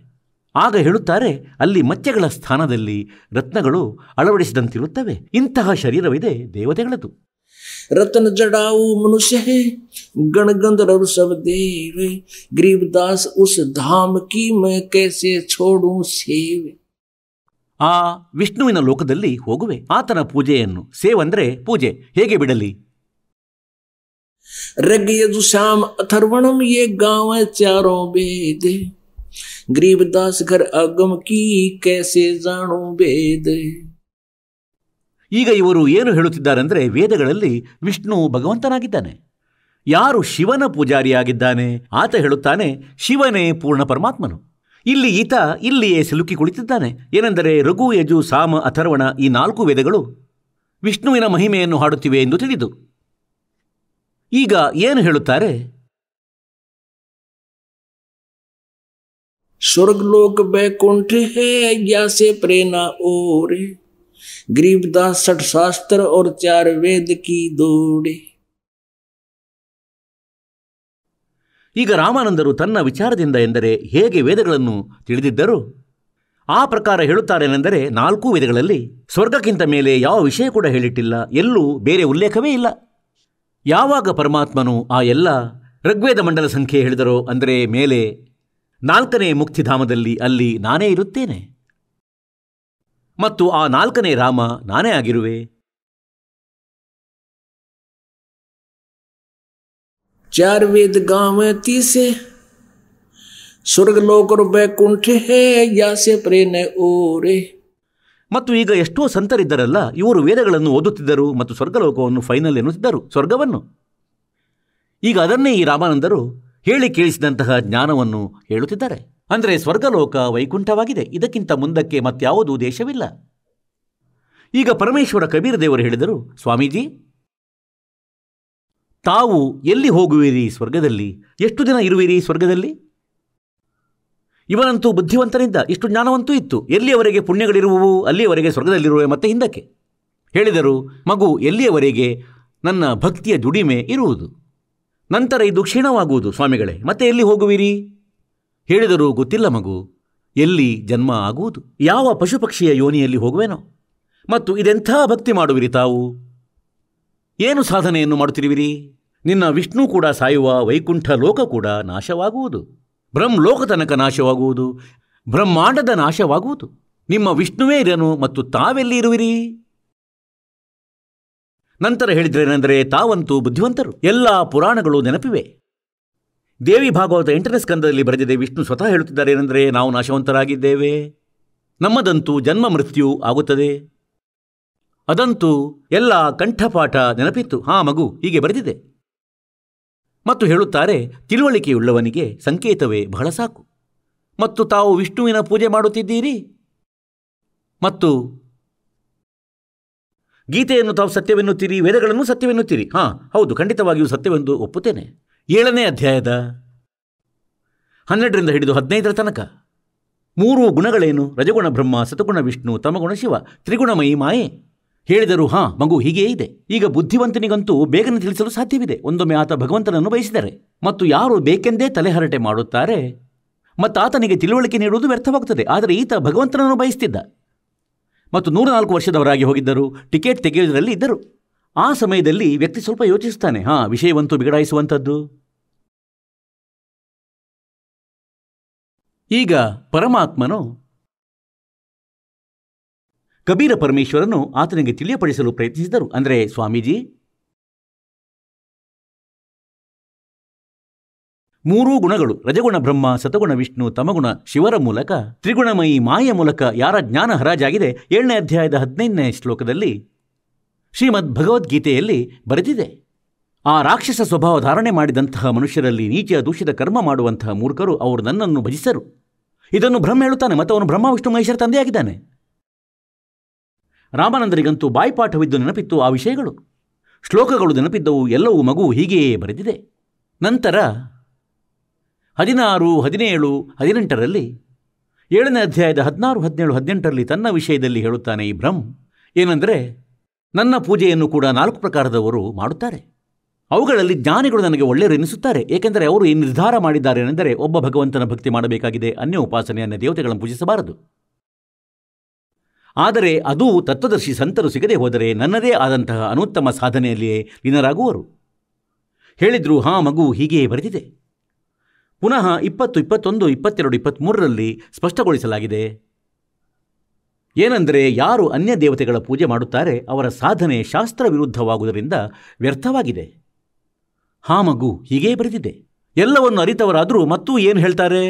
ಆಗ ಹೇಳುತ್ತಾರೆ, ಅಲ್ಲಿ ಮಚ್ಚೆಗಳ ಸ್ಥಾನದಲ್ಲಿ ರತ್ನಗಳು ಅಳವಡಿಸಿದಂತಿರುತ್ತವೆ. ಇಂತಹ ಶರೀರವಿದೆ ದೇವತೆಗಳದು. रतन जड़ाऊ मनुष्य है गण गंधर्व सब देव गरीबदास उस धाम की मैं कैसे छोड़ू ಸೇವೆ. ಆ ವಿಷ್ಣುವಿನ ಲೋಕದಲ್ಲಿ ಹೋಗುವೆ, ಆತನ ಪೂಜೆಯನ್ನು, ಸೇವಂದ್ರೆ ಪೂಜೆ, ಹೇಗೆ ಬಿಡಲಿ? रग यजुश्याम अथर्वणम ये गाँव चारों वेद गरीबदास घर आगम की कैसे जानू वेद. ಈಗ ಇವರು ಏನು ಹೇಳುತ್ತಿದ್ದಾರೆಂದರೆ, ವೇದಗಳಲ್ಲಿ ವಿಷ್ಣು ಭಗವಂತನಾಗಿದ್ದಾನೆ. ಯಾರು ಶಿವನ ಪೂಜಾರಿಯಾಗಿದ್ದಾನೆ ಆತ ಹೇಳುತ್ತಾನೆ ಶಿವನೇ ಪೂರ್ಣ ಪರಮಾತ್ಮನು. ಇಲ್ಲಿ ಈತ ಇಲ್ಲಿಯೇ ಸಿಲುಕಿ ಕುಳಿತಿದ್ದಾನೆ. ಏನೆಂದರೆ ಋಗು, ಯಜು, ಸಾಮ, ಅಥರ್ವಣ ಈ 4 ವೇದಗಳು ವಿಷ್ಣುವಿನ ಮಹಿಮೆಯನ್ನು ಹಾಡುತ್ತಿವೆ ಎಂದು ತಿಳಿದು ಈಗ ಏನು ಹೇಳುತ್ತಾರೆ? स्वर्गलोक बैकुंठ है या से प्रेरणा और गरीबदास 60 शास्त्र और 4 वेद की दौड़े. ಈಗ ರಾಮಾನಂದರು ತನ್ನ ವಿಚಾರದಿಂದ ಎಂದರೆ ಹೇಗೆ ವೇದಗಳನ್ನು ತಿಳಿದಿದ್ದರು ಆ ಪ್ರಕಾರ ಹೇಳುತ್ತಾರೇನೆಂದರೆ, 4 ವೇದಗಳಲ್ಲಿ ಸ್ವರ್ಗಕ್ಕಿಂತ ಮೇಲೆ ಯಾವ ವಿಷಯ ಕೂಡ ಹೇಳಿಟ್ಟಿಲ್ಲ, ಎಲ್ಲೂ ಬೇರೆ ಉಲ್ಲೇಖವೇ ಇಲ್ಲ. ಯಾವಾಗ ಪರಮಾತ್ಮನು ಆ ಎಲ್ಲ ಋಗ್ವೇದ ಮಂಡಲ ಸಂಖ್ಯೆ ಹೇಳಿದರೋ, ಅಂದರೆ ಮೇಲೆ 4ನೇ ಮುಕ್ತಿಧಾಮದಲ್ಲಿ ಅಲ್ಲಿ ನಾನೇ ಇರುತ್ತೇನೆ ಮತ್ತು ಆ 4ನೇ ರಾಮ ನಾನೇ ಆಗಿರುವೆ. 4 वेद गाँव तीसे स्वर्गलोक और बैकुंठ है या से प्रेरणा ओरे. ಮತ್ತು ಈಗ ಎಷ್ಟೋ ಸಂತರಿದ್ದರಲ್ಲ, ಇವರು ವೇದಗಳನ್ನು ಓದುತ್ತಿದ್ದರು ಮತ್ತು ಸ್ವರ್ಗಲೋಕವನ್ನು ಫೈನಲ್ ಎನ್ನುತ್ತಿದ್ದರು, ಸ್ವರ್ಗವನ್ನು. ಈಗ ಅದನ್ನೇ ಈ ರಾಮಾನಂದರು ಹೇಳಿ ಕೇಳಿಸಿದಂತಹ ಜ್ಞಾನವನ್ನು ಹೇಳುತ್ತಿದ್ದಾರೆ. ಅಂದರೆ ಸ್ವರ್ಗಲೋಕ ವೈಕುಂಠವಾಗಿದೆ, ಇದಕ್ಕಿಂತ ಮುಂದಕ್ಕೆ ಮತ್ಯಾವುದೂ ದೇಶವಿಲ್ಲ. ಈಗ ಪರಮೇಶ್ವರ ಕಬೀರ ದೇವರು ಹೇಳಿದರು, ಸ್ವಾಮೀಜಿ ತಾವು ಎಲ್ಲಿ ಹೋಗುವಿರಿ ಸ್ವರ್ಗದಲ್ಲಿ? ಎಷ್ಟು ದಿನ ಇರುವಿರಿ ಸ್ವರ್ಗದಲ್ಲಿ? ಇವನಂತೂ ಬುದ್ಧಿವಂತನಿದ್ದ, ಇಷ್ಟು ಜ್ಞಾನವಂತೂ ಇತ್ತು. ಎಲ್ಲಿಯವರೆಗೆ ಪುಣ್ಯಗಳಿರುವವು ಅಲ್ಲಿಯವರೆಗೆ ಸ್ವರ್ಗದಲ್ಲಿರುವೆ. ಮತ್ತೆ ಹಿಂದಕ್ಕೆ ಹೇಳಿದರು, ಮಗು ಎಲ್ಲಿಯವರೆಗೆ ನನ್ನ ಭಕ್ತಿಯ ದುಡಿಮೆ ಇರುವುದು, ನಂತರ ಇದು ಕ್ಷೀಣವಾಗುವುದು ಸ್ವಾಮಿಗಳೇ, ಮತ್ತೆ ಎಲ್ಲಿ ಹೋಗುವಿರಿ? ಹೇಳಿದರು, ಗೊತ್ತಿಲ್ಲ ಮಗು, ಎಲ್ಲಿ ಜನ್ಮ ಆಗುವುದು, ಯಾವ ಪಶುಪಕ್ಷಿಯ ಯೋನಿಯಲ್ಲಿ ಹೋಗುವೆನೋ. ಮತ್ತು ಇದೆಂಥ ಭಕ್ತಿ ಮಾಡುವಿರಿ ತಾವು? ಏನು ಸಾಧನೆಯನ್ನು ಮಾಡುತ್ತಿರುವಿರಿ? ನಿನ್ನ ವಿಷ್ಣು ಕೂಡ ಸಾಯುವ, ವೈಕುಂಠ ಲೋಕ ಕೂಡ ನಾಶವಾಗುವುದು, ಬ್ರಹ್ಮಲೋಕ ತನಕ ನಾಶವಾಗುವುದು, ಬ್ರಹ್ಮಾಂಡದ ನಾಶವಾಗುವುದು. ನಿಮ್ಮ ವಿಷ್ಣುವೇ ಇರನು ಮತ್ತು ತಾವೆಲ್ಲಿ ಇರುವಿರಿ? ನಂತರ ಹೇಳಿದ್ರೇನೆಂದರೆ, ತಾವಂತೂ ಬುದ್ಧಿವಂತರು, ಎಲ್ಲ ಪುರಾಣಗಳು ನೆನಪಿವೆ. ದೇವಿ ಭಾಗವತ 8ನೇ ಸ್ಕಂದದಲ್ಲಿ ಬರೆದಿದೆ. ವಿಷ್ಣು ಸ್ವತಃ ಹೇಳುತ್ತಿದ್ದಾರೆ ಏನೆಂದರೆ, ನಾವು ನಾಶವಂತರಾಗಿದ್ದೇವೆ, ನಮ್ಮದಂತೂ ಜನ್ಮ ಮೃತ್ಯು ಆಗುತ್ತದೆ. ಅದಂತೂ ಎಲ್ಲ ಕಂಠಪಾಠ ನೆನಪಿತ್ತು. ಮಗು ಹೀಗೆ ಬರೆದಿದೆ. ಮತ್ತು ಹೇಳುತ್ತಾರೆ, ತಿಳುವಳಿಕೆಯುಳ್ಳವನಿಗೆ ಸಂಕೇತವೇ ಬಹಳ ಸಾಕು. ಮತ್ತು ತಾವು ವಿಷ್ಣುವಿನ ಪೂಜೆ ಮಾಡುತ್ತಿದ್ದೀರಿ ಮತ್ತು ಗೀತೆಯನ್ನು ತಾವು ಸತ್ಯವೆನ್ನುತ್ತೀರಿ, ವೇದಗಳನ್ನು ಸತ್ಯವೆನ್ನುತ್ತೀರಿ. ಹೌದು, ಖಂಡಿತವಾಗಿಯೂ ಸತ್ಯವೆಂದು ಒಪ್ಪುತ್ತೇನೆ. 7ನೇ ಅಧ್ಯಾಯದ 12ರಿಂದ ಹಿಡಿದು 15ರ ತನಕ 3 ಗುಣಗಳೇನು? ರಜಗುಣ ಬ್ರಹ್ಮ, ಸತಗುಣ ವಿಷ್ಣು, ತಮಗುಣ ಶಿವ, ತ್ರಿಗುಣಮಯಿ ಮಾಯೆ. ಹೇಳಿದರು, ಮಗು ಹೀಗೇ ಇದೆ. ಈಗ ಬುದ್ಧಿವಂತನಿಗಂತೂ ಬೇಗನೆ ತಿಳಿಸಲು ಸಾಧ್ಯವಿದೆ, ಒಂದೊಮ್ಮೆ ಆತ ಭಗವಂತನನ್ನು ಬಯಸಿದರೆ. ಮತ್ತು ಯಾರು ಬೇಕೆಂದೇ ತಲೆಹರಟೆ ಮಾಡುತ್ತಾರೆ ಮತ್ತು ಆತನಿಗೆ ತಿಳುವಳಿಕೆ ನೀಡುವುದು ವ್ಯರ್ಥವಾಗುತ್ತದೆ. ಆದರೆ ಈತ ಭಗವಂತನನ್ನು ಬಯಸ್ತಿದ್ದ ಮತ್ತು 104 ವರ್ಷದವರಾಗಿ ಹೋಗಿದ್ದರು, ಟಿಕೆಟ್ ತೆಗೆಯುವುದರಲ್ಲಿ ಇದ್ದರು. ಆ ಸಮಯದಲ್ಲಿ ವ್ಯಕ್ತಿ ಸ್ವಲ್ಪ ಯೋಚಿಸುತ್ತಾನೆ, ವಿಷಯವಂತೂ ಬಿಗಡಾಯಿಸುವಂಥದ್ದು. ಈಗ ಪರಮಾತ್ಮನು ಕಬೀರ ಪರಮೇಶ್ವರನು ಆತನಿಗೆ ತಿಳಿಯಪಡಿಸಲು ಪ್ರಯತ್ನಿಸಿದರು. ಅಂದರೆ, ಸ್ವಾಮೀಜಿ 3 ಗುಣಗಳು, ರಜಗುಣ ಬ್ರಹ್ಮ, ಸತಗುಣ ವಿಷ್ಣು, ತಮಗುಣ ಶಿವರ ಮೂಲಕ, ತ್ರಿಗುಣಮಯಿ ಮಾಯೆಯ ಮೂಲಕ ಯಾರ ಜ್ಞಾನ ಹರಾಜಾಗಿದೆ 7ನೇ ಅಧ್ಯಾಯದ 15ನೇ ಶ್ಲೋಕದಲ್ಲಿ ಶ್ರೀಮದ್ ಭಗವದ್ಗೀತೆಯಲ್ಲಿ ಬರೆದಿದೆ. ಆ ರಾಕ್ಷಸ ಸ್ವಭಾವ ಧಾರಣೆ ಮಾಡಿದಂತಹ ಮನುಷ್ಯರಲ್ಲಿ ನೀಚ ದೂಷಿತ ಕರ್ಮ ಮಾಡುವಂತಹ ಮೂರ್ಖರು ಅವರು ನನ್ನನ್ನು ಭಜಿಸರು. ಇದನ್ನು ಬ್ರಹ್ಮ ಹೇಳುತ್ತಾನೆ ಮತ್ತು ಅವನು ಬ್ರಹ್ಮ ವಿಷ್ಣು ಮಹೇಶ್ವರ ತಂದೆಯಾಗಿದ್ದಾನೆ. ರಾಮಾನಂದರಿಗಂತೂ ಬಾಯ್ಪಾಠವಿದ್ದು ನೆನಪಿತ್ತು ಆ ವಿಷಯಗಳು, ಶ್ಲೋಕಗಳು ನೆನಪಿದ್ದವು, ಎಲ್ಲವೂ ಮಗು ಹೀಗೆಯೇ ಬರೆದಿದೆ. ನಂತರ 16, 17, 18ರಲ್ಲಿ 7ನೇ ಅಧ್ಯಾಯದ 16, 17, 18ರಲ್ಲಿ ತನ್ನ ವಿಷಯದಲ್ಲಿ ಹೇಳುತ್ತಾನೆ ಈ ಬ್ರಹ್ಮ ಏನೆಂದರೆ, ನನ್ನ ಪೂಜೆಯನ್ನು ಕೂಡ 4 ಪ್ರಕಾರದವರು ಮಾಡುತ್ತಾರೆ. ಅವುಗಳಲ್ಲಿ ಜ್ಞಾನಿಗಳು ನನಗೆ ಒಳ್ಳೆಯರೆನಿಸುತ್ತಾರೆ, ಏಕೆಂದರೆ ಅವರು ಈ ನಿರ್ಧಾರ ಮಾಡಿದ್ದಾರೆನೆಂದರೆ ಒಬ್ಬ ಭಗವಂತನ ಭಕ್ತಿ ಮಾಡಬೇಕಾಗಿದೆ, ಅನ್ಯ ಉಪಾಸನೆ, ಅನ್ಯ ದೇವತೆಗಳನ್ನು ಪೂಜಿಸಬಾರದು. ಆದರೆ ಅದು ತತ್ವದರ್ಶಿ ಸಂತರು ಸಿಗದೆ ಹೋದರೆ ನನ್ನದೇ ಆದಂತಹ ಅನುತ್ತಮ ಸಾಧನೆಯಲ್ಲಿಯೇ ಲೀನರಾಗುವರು. ಹೇಳಿದ್ರು, ಮಗು ಹೀಗೆಯೇ ಬರೆದಿದೆ. ಪುನಃ 20, 21, 22, 23ರಲ್ಲಿ ಸ್ಪಷ್ಟಗೊಳಿಸಲಾಗಿದೆ. ಏನೆಂದರೆ, ಯಾರು ಅನ್ಯ ದೇವತೆಗಳ ಪೂಜೆ ಮಾಡುತ್ತಾರೆ ಅವರ ಸಾಧನೆ ಶಾಸ್ತ್ರ ವಿರುದ್ಧವಾಗುವುದರಿಂದ ವ್ಯರ್ಥವಾಗಿದೆ. ಮಗು ಹೀಗೇ ಬರೆದಿದೆ. ಎಲ್ಲವನ್ನು ಅರಿತವರಾದರೂ ಮತ್ತೂ ಏನು ಹೇಳ್ತಾರೆ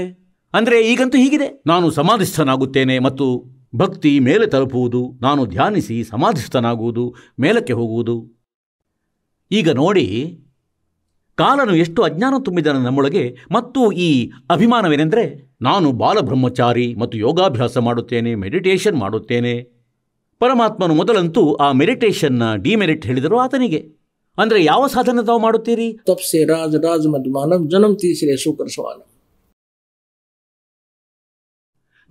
ಅಂದರೆ, ಈಗಂತೂ ಹೀಗಿದೆ, ನಾನು ಸಮಾಧಿಸ್ಥನಾಗುತ್ತೇನೆ ಮತ್ತು ಭಕ್ತಿ ಮೇಲೆ ತಲುಪುವುದು, ನಾನು ಧ್ಯಾನಿಸಿ ಸಮಾಧಿಸ್ಥನಾಗುವುದು, ಮೇಲಕ್ಕೆ ಹೋಗುವುದು. ಈಗ ನೋಡಿ, ಕಾಲನು ಎಷ್ಟು ಅಜ್ಞಾನ ತುಂಬಿದ ನಮ್ಮೊಳಗೆ. ಮತ್ತು ಈ ಅಭಿಮಾನವೇನೆಂದರೆ, ನಾನು ಬಾಲಬ್ರಹ್ಮಚಾರಿ ಮತ್ತು ಯೋಗಾಭ್ಯಾಸ ಮಾಡುತ್ತೇನೆ, ಮೆಡಿಟೇಷನ್ ಮಾಡುತ್ತೇನೆ. ಪರಮಾತ್ಮನು ಮೊದಲಂತೂ ಆ ಮೆಡಿಟೇಷನ್ನ ಡಿಮೆರಿಟ್ ಹೇಳಿದರು ಆತನಿಗೆ. ಅಂದರೆ ಯಾವ ಸಾಧನೆ ತಾವು ಮಾಡುತ್ತೀರಿ? ತಪ್ಸೆ ರಾಜ ರಾಜ ಮಧ್ಯ ಮಾನವ ಜನ್ಮ ತೀಸರೆ ಶುಕ್ರ ಸವಾನ.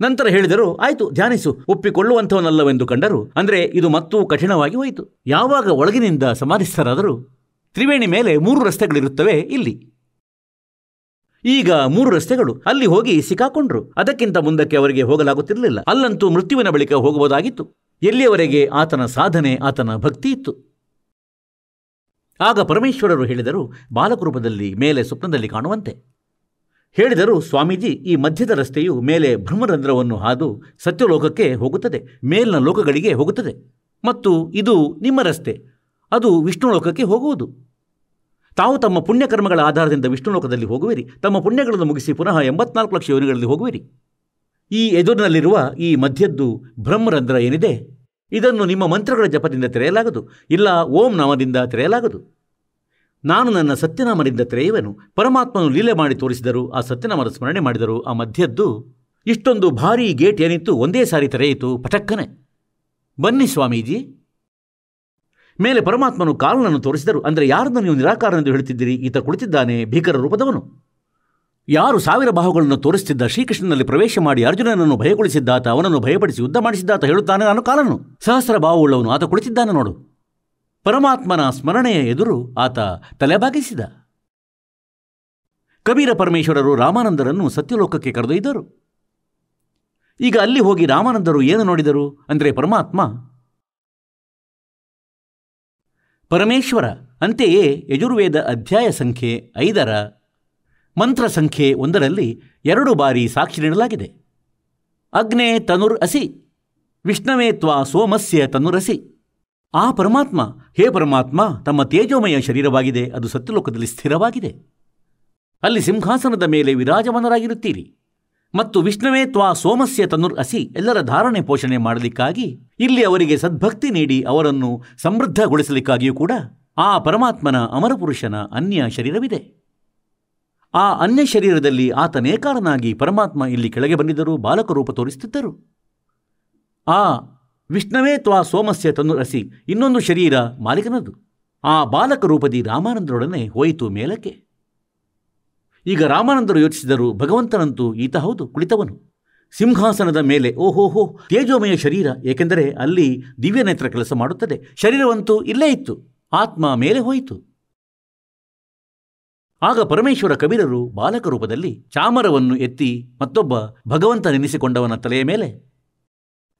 ನಂತರ ಹೇಳಿದರು, ಆಯಿತು ಧ್ಯಾನಿಸು, ಒಪ್ಪಿಕೊಳ್ಳುವಂಥವನಲ್ಲವೆಂದು ಕಂಡರು. ಅಂದರೆ ಇದು ಮತ್ತೂ ಕಠಿಣವಾಗಿ ಹೋಯಿತು. ಯಾವಾಗ ಒಳಗಿನಿಂದ ಸಮಾಧಿಸ್ಥರಾದರೂ ತ್ರಿವೇಣಿ ಮೇಲೆ 3 ರಸ್ತೆಗಳಿರುತ್ತವೆ ಇಲ್ಲಿ. ಈಗ 3 ರಸ್ತೆಗಳು, ಅಲ್ಲಿ ಹೋಗಿ ಸಿಕ್ಕಾಕೊಂಡ್ರು. ಅದಕ್ಕಿಂತ ಮುಂದಕ್ಕೆ ಅವರಿಗೆ ಹೋಗಲಾಗುತ್ತಿರಲಿಲ್ಲ. ಅಲ್ಲಂತೂ ಮೃತ್ಯುವಿನ ಬಳಿಕ ಹೋಗಬಹುದಾಗಿತ್ತು, ಎಲ್ಲಿಯವರೆಗೆ ಆತನ ಸಾಧನೆ, ಆತನ ಭಕ್ತಿ ಇತ್ತು. ಆಗ ಪರಮೇಶ್ವರರು ಹೇಳಿದರು, ಬಾಲಕರೂಪದಲ್ಲಿ ಮೇಲೆ ಸ್ವಪ್ನದಲ್ಲಿ ಕಾಣುವಂತೆ ಹೇಳಿದರು, ಸ್ವಾಮೀಜಿ, ಈ ಮಧ್ಯದ ರಸ್ತೆಯು ಮೇಲೆ ಬ್ರಹ್ಮರಂಧ್ರವನ್ನು ಹಾದು ಸತ್ಯಲೋಕಕ್ಕೆ ಹೋಗುತ್ತದೆ, ಮೇಲಿನ ಲೋಕಗಳಿಗೆ ಹೋಗುತ್ತದೆ. ಮತ್ತು ಇದು ನಿಮ್ಮ ರಸ್ತೆ, ಅದು ವಿಷ್ಣು ಲೋಕಕ್ಕೆ ಹೋಗುವುದು. ತಾವು ತಮ್ಮ ಪುಣ್ಯಕರ್ಮಗಳ ಆಧಾರದಿಂದ ವಿಷ್ಣು ಲೋಕದಲ್ಲಿ ಹೋಗುವಿರಿ. ತಮ್ಮ ಪುಣ್ಯಗಳನ್ನು ಮುಗಿಸಿ ಪುನಃ 84 ಲಕ್ಷ ಯೋನಿಗಳಲ್ಲಿ ಹೋಗುವಿರಿ. ಈ ಎದುರಿನಲ್ಲಿರುವ ಈ ಮಧ್ಯದ್ದು ಬ್ರಹ್ಮರಂಧ್ರ ಏನಿದೆ, ಇದನ್ನು ನಿಮ್ಮ ಮಂತ್ರಗಳ ಜಪದಿಂದ ತೆರೆಯಲಾಗದು, ಇಲ್ಲ ಓಂ ನಾಮದಿಂದ ತೆರೆಯಲಾಗದು. ನಾನು ನನ್ನ ಸತ್ಯನಾಮದಿಂದ ತೆರೆಯುವೆನು. ಪರಮಾತ್ಮನು ಲೀಲೆ ಮಾಡಿ ತೋರಿಸಿದರು, ಆ ಸತ್ಯನಾಮದ ಸ್ಮರಣೆ ಮಾಡಿದರು. ಆ ಮಧ್ಯದ್ದು ಇಷ್ಟೊಂದು ಭಾರೀ ಗೇಟ್ ಏನಿತ್ತು, ಒಂದೇ ಸಾರಿ ತೆರೆಯಿತು, ಪಟಕ್ಕನೆ. ಬನ್ನಿ ಸ್ವಾಮೀಜಿ. ಮೇಲೆ ಪರಮಾತ್ಮನು ಕಾಲನನ್ನು ತೋರಿಸಿದರು. ಅಂದರೆ ಯಾರನ್ನು ನೀವು ನಿರಾಕಾರನೆಂದು ಹೇಳುತ್ತಿದ್ದೀರಿ? ಈತ ಕುಳಿತಿದ್ದಾನೆ, ಭೀಕರ ರೂಪದವನು. ಯಾರು 1000 ಬಾಹುಗಳನ್ನು ತೋರಿಸುತ್ತಿದ್ದ ಶ್ರೀಕೃಷ್ಣನಲ್ಲಿ ಪ್ರವೇಶ ಮಾಡಿ ಅರ್ಜುನನನ್ನು ಭಯಗೊಳಿಸಿದ್ದಾತ, ಅವನನ್ನು ಭಯಪಡಿಸಿ ಯುದ್ಧ ಮಾಡಿಸಿದ್ದಾತ ಹೇಳುತ್ತಾನೆ, ನಾನು ಕಾಲನು. 1000 ಬಾಹುಳ್ಳವನು, ಆತ ಕುಳಿತಿದ್ದಾನೆ ನೋಡು. ಪರಮಾತ್ಮನ ಸ್ಮರಣೆಯ ಎದುರು ಆತ ತಲೆಬಾಗಿಸಿದ. ಕಬೀರ ಪರಮೇಶ್ವರರು ರಾಮಾನಂದರನ್ನು ಸತ್ಯಲೋಕಕ್ಕೆ ಕರೆದೊಯ್ದರು. ಈಗ ಅಲ್ಲಿ ಹೋಗಿ ರಾಮಾನಂದರು ಏನು ನೋಡಿದರು ಅಂದರೆ, ಪರಮೇಶ್ವರ. ಅಂತೆಯೇ ಯಜುರ್ವೇದ ಅಧ್ಯಾಯ ಸಂಖ್ಯೆ 5 ಮಂತ್ರ ಸಂಖ್ಯೆ 1 2 ಬಾರಿ ಸಾಕ್ಷಿ ನೀಡಲಾಗಿದೆ. ಅಗ್ನೇ ತನುರ್ ಅಸಿ, ವಿಷ್ಣವೇ ತ್ವಾ ಸೋಮಸ್ಯ ತನುರಸಿ. ಆ ಪರಮಾತ್ಮ, ಹೇ ಪರಮಾತ್ಮ, ತಮ್ಮ ತೇಜೋಮಯ ಶರೀರವಾಗಿದೆ, ಅದು ಸತ್ಯಲೋಕದಲ್ಲಿ ಸ್ಥಿರವಾಗಿದೆ. ಅಲ್ಲಿ ಸಿಂಹಾಸನದ ಮೇಲೆ ವಿರಾಜಮಾನರಾಗಿರುತ್ತೀರಿ. ಮತ್ತು ವಿಷ್ಣವೇ ತ್ವಾ ಸೋಮಸ್ಯ ತನುರ್ ಅಸಿ, ಎಲ್ಲರ ಧಾರಣೆ ಪೋಷಣೆ ಮಾಡಲಿಕ್ಕಾಗಿ, ಇಲ್ಲಿ ಅವರಿಗೆ ಸದ್ಭಕ್ತಿ ನೀಡಿ ಅವರನ್ನು ಸಮೃದ್ಧಗೊಳಿಸಲಿಕ್ಕಾಗಿಯೂ ಕೂಡ ಆ ಪರಮಾತ್ಮನ ಅಮರಪುರುಷನ ಅನ್ಯ ಶರೀರವಿದೆ. ಆ ಅನ್ಯ ಶರೀರದಲ್ಲಿ ಆತ ನೇಕಾರನಾಗಿ ಪರಮಾತ್ಮ ಇಲ್ಲಿ ಕೆಳಗೆ ಬಂದಿದ್ದರು, ಬಾಲಕ ರೂಪ ತೋರಿಸುತ್ತಿದ್ದರು. ಆ ವಿಷ್ಣವೇ ತ್ವಾ ಸೋಮಸ್ಯ ತನುರ್ ಅಸಿ ಇನ್ನೊಂದು ಶರೀರ ಮಾಲಿಕನದು. ಆ ಬಾಲಕ ರೂಪದಿ ರಾಮಾನಂದರೊಡನೆ ಹೋಯಿತು ಮೇಲಕ್ಕೆ. ಈಗ ರಾಮಾನಂದರು ಯೋಚಿಸಿದರು, ಭಗವಂತನಂತೂ ಈತ ಹೌದು, ಕುಳಿತವನು ಸಿಂಹಾಸನದ ಮೇಲೆ. ಓಹೋಹೋ, ತೇಜೋಮಯ ಶರೀರ, ಏಕೆಂದರೆ ಅಲ್ಲಿ ದಿವ್ಯನೇತ್ರ ಕೆಲಸ ಮಾಡುತ್ತದೆ. ಶರೀರವಂತೂ ಇಲ್ಲೇ ಇತ್ತು, ಆತ್ಮ ಮೇಲೆ ಹೋಯಿತು. ಆಗ ಪರಮೇಶ್ವರ ಕಬೀರರು ಬಾಲಕ ರೂಪದಲ್ಲಿ ಚಾಮರವನ್ನು ಎತ್ತಿ ಮತ್ತೊಬ್ಬ ಭಗವಂತ ನೆನೆಸಿಕೊಂಡವನ ತಲೆಯ ಮೇಲೆ,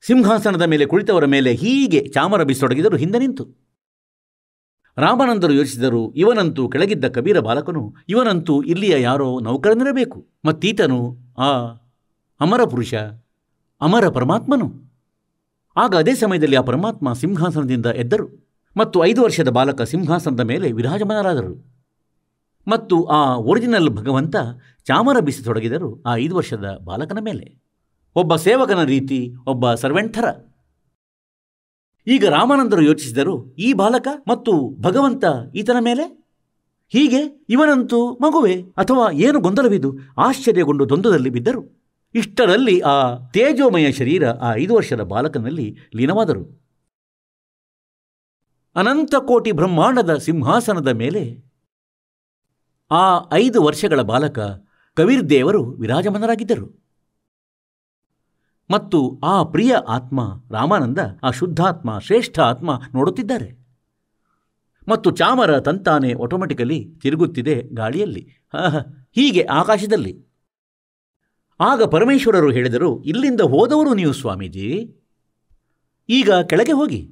ಸಿಂಹಾಸನದ ಮೇಲೆ ಕುಳಿತವರ ಮೇಲೆ ಹೀಗೆ ಚಾಮರ ಬಿಸೊಡಗಿದರು ಹಿಂದೆ ನಿಂತು. ರಾಮಾನಂದರು ಯೋಚಿಸಿದರು, ಇವನಂತೂ ಕೆಳಗಿದ್ದ ಕಬೀರ ಬಾಲಕನು, ಇವನಂತೂ ಇಲ್ಲಿಯ ಯಾರೋ ನೌಕರನಿರಬೇಕು. ಮತ್ತೀತನು ಆ ಅಮರ ಪುರುಷ, ಅಮರ ಪರಮಾತ್ಮನು. ಆಗ ಅದೇ ಸಮಯದಲ್ಲಿ ಆ ಪರಮಾತ್ಮ ಸಿಂಹಾಸನದಿಂದ ಎದ್ದರು ಮತ್ತು 5 ವರ್ಷದ ಬಾಲಕ ಸಿಂಹಾಸನದ ಮೇಲೆ ವಿರಾಜಮಾನರಾದರು. ಮತ್ತು ಆ ಒರಿಜಿನಲ್ ಭಗವಂತ ಚಾಮರ ಬೀಸತೊಡಗಿದರು ಆ 5 ವರ್ಷದ ಬಾಲಕನ ಮೇಲೆ, ಒಬ್ಬ ಸೇವಕನ ರೀತಿ, ಒಬ್ಬ ಸರ್ವೆಂಟ್ ಥರ. ಈಗ ರಾಮಾನಂದರು ಯೋಚಿಸಿದರು, ಈ ಬಾಲಕ ಮತ್ತು ಭಗವಂತ ಈತನ ಮೇಲೆ ಹೀಗೆ, ಇವನಂತೂ ಮಗುವೆ ಅಥವಾ ಏನು ಗೊಂದಲವಿದು? ಆಶ್ಚರ್ಯಗೊಂಡು ದ್ವಂದ್ವದಲ್ಲಿ ಬಿದ್ದರು. ಇಷ್ಟರಲ್ಲಿ ಆ ತೇಜೋಮಯ ಶರೀರ ಆ 5 ವರ್ಷದ ಬಾಲಕನಲ್ಲಿ ಲೀನವಾದರು. ಅನಂತ ಕೋಟಿ ಬ್ರಹ್ಮಾಂಡದ ಸಿಂಹಾಸನದ ಮೇಲೆ ಆ 5 ವರ್ಷಗಳ ಬಾಲಕ ಕಬೀರ್ ದೇವರು ವಿರಾಜಮಾನರಾಗಿದ್ದರು. ಮತ್ತು ಆ ಪ್ರಿಯ ಆತ್ಮ ರಾಮಾನಂದ, ಆ ಶುದ್ಧಾತ್ಮ, ಶ್ರೇಷ್ಠ ಆತ್ಮ ನೋಡುತ್ತಿದ್ದಾರೆ. ಮತ್ತು ಚಾಮರ ತಂತಾನೆ ಆಟೋಮೆಟಿಕಲಿ ತಿರುಗುತ್ತಿದೆ ಗಾಳಿಯಲ್ಲಿ, ಹೀಗೆ ಆಕಾಶದಲ್ಲಿ. ಆಗ ಪರಮೇಶ್ವರರು ಹೇಳಿದರು, ಇಲ್ಲಿಂದ ಹೋದವರು ನೀವು ಸ್ವಾಮೀಜಿ, ಈಗ ಕೆಳಗೆ ಹೋಗಿ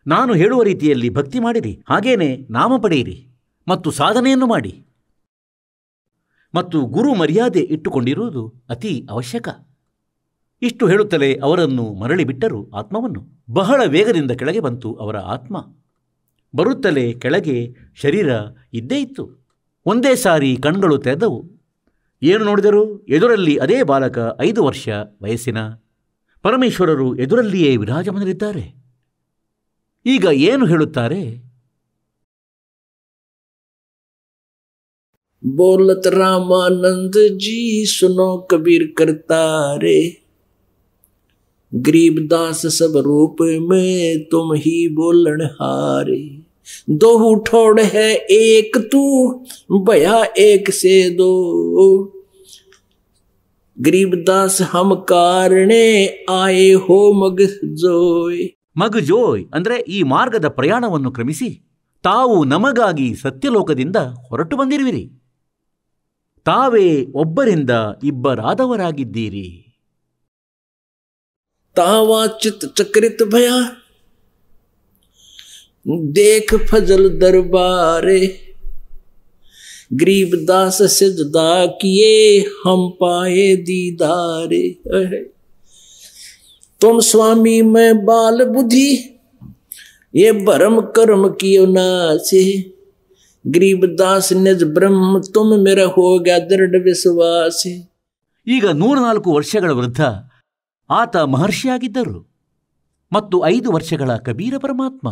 ನಾನು ಹೇಳುವ ರೀತಿಯಲ್ಲಿ ಭಕ್ತಿ ಮಾಡಿರಿ, ಹಾಗೇನೆ ನಾಮ ಪಡೆಯಿರಿ ಮತ್ತು ಸಾಧನೆಯನ್ನು ಮಾಡಿ. ಮತ್ತು ಗುರು ಮರ್ಯಾದೆ ಇಟ್ಟುಕೊಂಡಿರುವುದು ಅತಿ ಅವಶ್ಯಕ. ಇಷ್ಟು ಹೇಳುತ್ತಲೇ ಅವರನ್ನು ಮರಳಿ ಬಿಟ್ಟರು ಆತ್ಮವನ್ನು. ಬಹಳ ವೇಗದಿಂದ ಕೆಳಗೆ ಬಂತು ಅವರ ಆತ್ಮ. ಬರುತ್ತಲೇ ಕೆಳಗೆ ಶರೀರ ಇದ್ದೇ ಇತ್ತು. ಒಂದೇ ಸಾರಿ ಕಣ್ಗಳು ತೆರೆದವು. ಏನು ನೋಡಿದರು? ಎದುರಲ್ಲಿ ಅದೇ ಬಾಲಕ, 5 ವರ್ಷ ವಯಸ್ಸಿನ ಪರಮೇಶ್ವರರು ಎದುರಲ್ಲಿಯೇ ವಿರಾಜಮಾನರಿದ್ದಾರೆ. ಈಗ ಏನು ಹೇಳುತ್ತಾರೆ? बोलत रामानंद जी सुनो कबीर करतारे, गरीबदास सब रूप में तुम ही बोलन हारे। दो ठोड़ है एक तू भया एक से दो, गरीबदास हम कारणे आए हो मग जोय। ಮಗ್ ಜೋಯ್ ಅಂದರೆ ಈ ಮಾರ್ಗದ ಪ್ರಯಾಣವನ್ನು ಕ್ರಮಿಸಿ ತಾವು ನಮಗಾಗಿ ಸತ್ಯಲೋಕದಿಂದ ಹೊರಟು ಬಂದಿರುವಿರಿ. ತಾವೇ ಒಬ್ಬರಿಂದ ಇಬ್ಬರಾದವರಾಗಿದ್ದೀರಿ. तावा चित चक्रित भया देख फजल दरबारे, गरीबदास सिजदा किए हम पाए दीदारे। तुम स्वामी मैं बाल बुद्धि ये भरम कर्म कियो नासे, गरीबदास निज ब्रह्म तुम मेरा हो गया दृढ़ विश्वास। ಈಗ 104 ವರ್ಷಗಳ ವೃದ್ಧ ಆತ ಮಹರ್ಷಿಯಾಗಿದ್ದರು ಮತ್ತು 5 ವರ್ಷಗಳ ಕಬೀರ ಪರಮಾತ್ಮ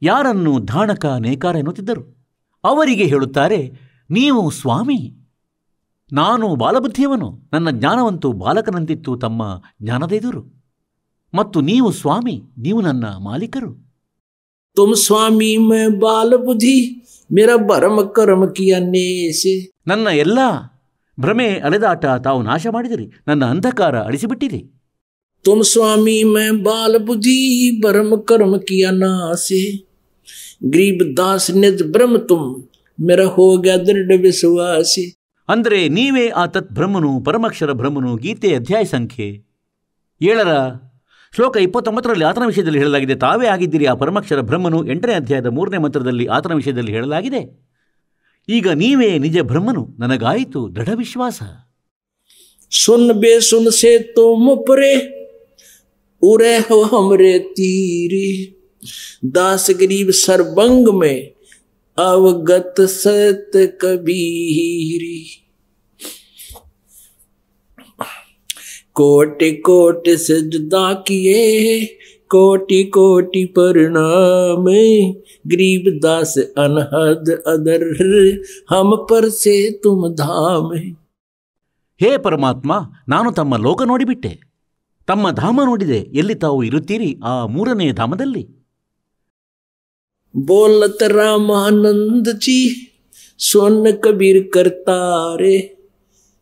ಯಾರನ್ನು ಧಾಣಕ ನೇಕಾರ ಎನ್ನುತ್ತಿದ್ದರು. ಅವರಿಗೆ ಹೇಳುತ್ತಾರೆ, ನೀವು ಸ್ವಾಮಿ, ನಾನು ಬಾಲಬುದ್ಧಿಯವನು, ನನ್ನ ಜ್ಞಾನವಂತೂ ಬಾಲಕನಂತಿತ್ತು ತಮ್ಮ ಜ್ಞಾನದೆದುರು, ಮತ್ತು ನೀವು ಸ್ವಾಮಿ, ನೀವು ನನ್ನ ಮಾಲೀಕರು. तुम स्वामी मैं बाल बुद्धि मेरा भरम कर्म किया नेसे, ನನ್ನ ಎಲ್ಲ ಭ್ರಮೆ ಅಲೆದಾಟ ತಾವು ನಾಶ ಮಾಡಿದಿರಿ, ನನ್ನ ಅಂಧಕಾರ ಅಳಿಸಿಬಿಟ್ಟಿರಿ. तुम स्वामी मैं बाल बुद्धि भरम कर्म किया नासे, गरीबदास निज ब्रह्म तुम मेरा हो गया दृढ़ विश्वासी। ಅಂದರೆ ನೀವೇ ಆ ತತ್ ಬ್ರಹ್ಮನು, ಪರಮಾಕ್ಷರ ಬ್ರಹ್ಮನು. ಗೀತೆ ಅಧ್ಯಾಯ ಸಂಖ್ಯೆ 7 ಶ್ಲೋಕ 29ರಲ್ಲಿ ಆತನ ವಿಷಯದಲ್ಲಿ ಹೇಳಲಾಗಿದೆ. ತಾವೇ ಆಗಿದ್ದೀರಿ ಆ ಪರಮಾಕ್ಷರ ಬ್ರಹ್ಮನು. 8ನೇ ಅಧ್ಯಾಯದ 3ನೇ ಮಂತ್ರದಲ್ಲಿ ಆತನ ವಿಷಯದಲ್ಲಿ ಹೇಳಲಾಗಿದೆ. ಈಗ ನೀವೇ ನಿಜ ಬ್ರಹ್ಮನು, ನನಗಾಯಿತು ದೃಢ ವಿಶ್ವಾಸ. सुन बे सुन से तुम परे उरे हो हमरे तीरी, दास गरीब सरबंग में अवगत सत कबीरी। कोटि कोटि सजदा किए कोटि कोटि प्रणाम, गरीबदास अनहद अदर हम पर से तुम धाम। ಹೇ ಪರಮಾತ್ಮ, ನಾನು ತಮ್ಮ ಲೋಕ ನೋಡಿಬಿಟ್ಟೆ, ತಮ್ಮ ಧಾಮ ನೋಡಿದೆ. ಎಲ್ಲಿ ತಾವು ಇರುತ್ತೀರಿ? ಆ 3ನೇ ಧಾಮದಲ್ಲಿ. बोलत रामानंद जी सुन कबीर करतारे,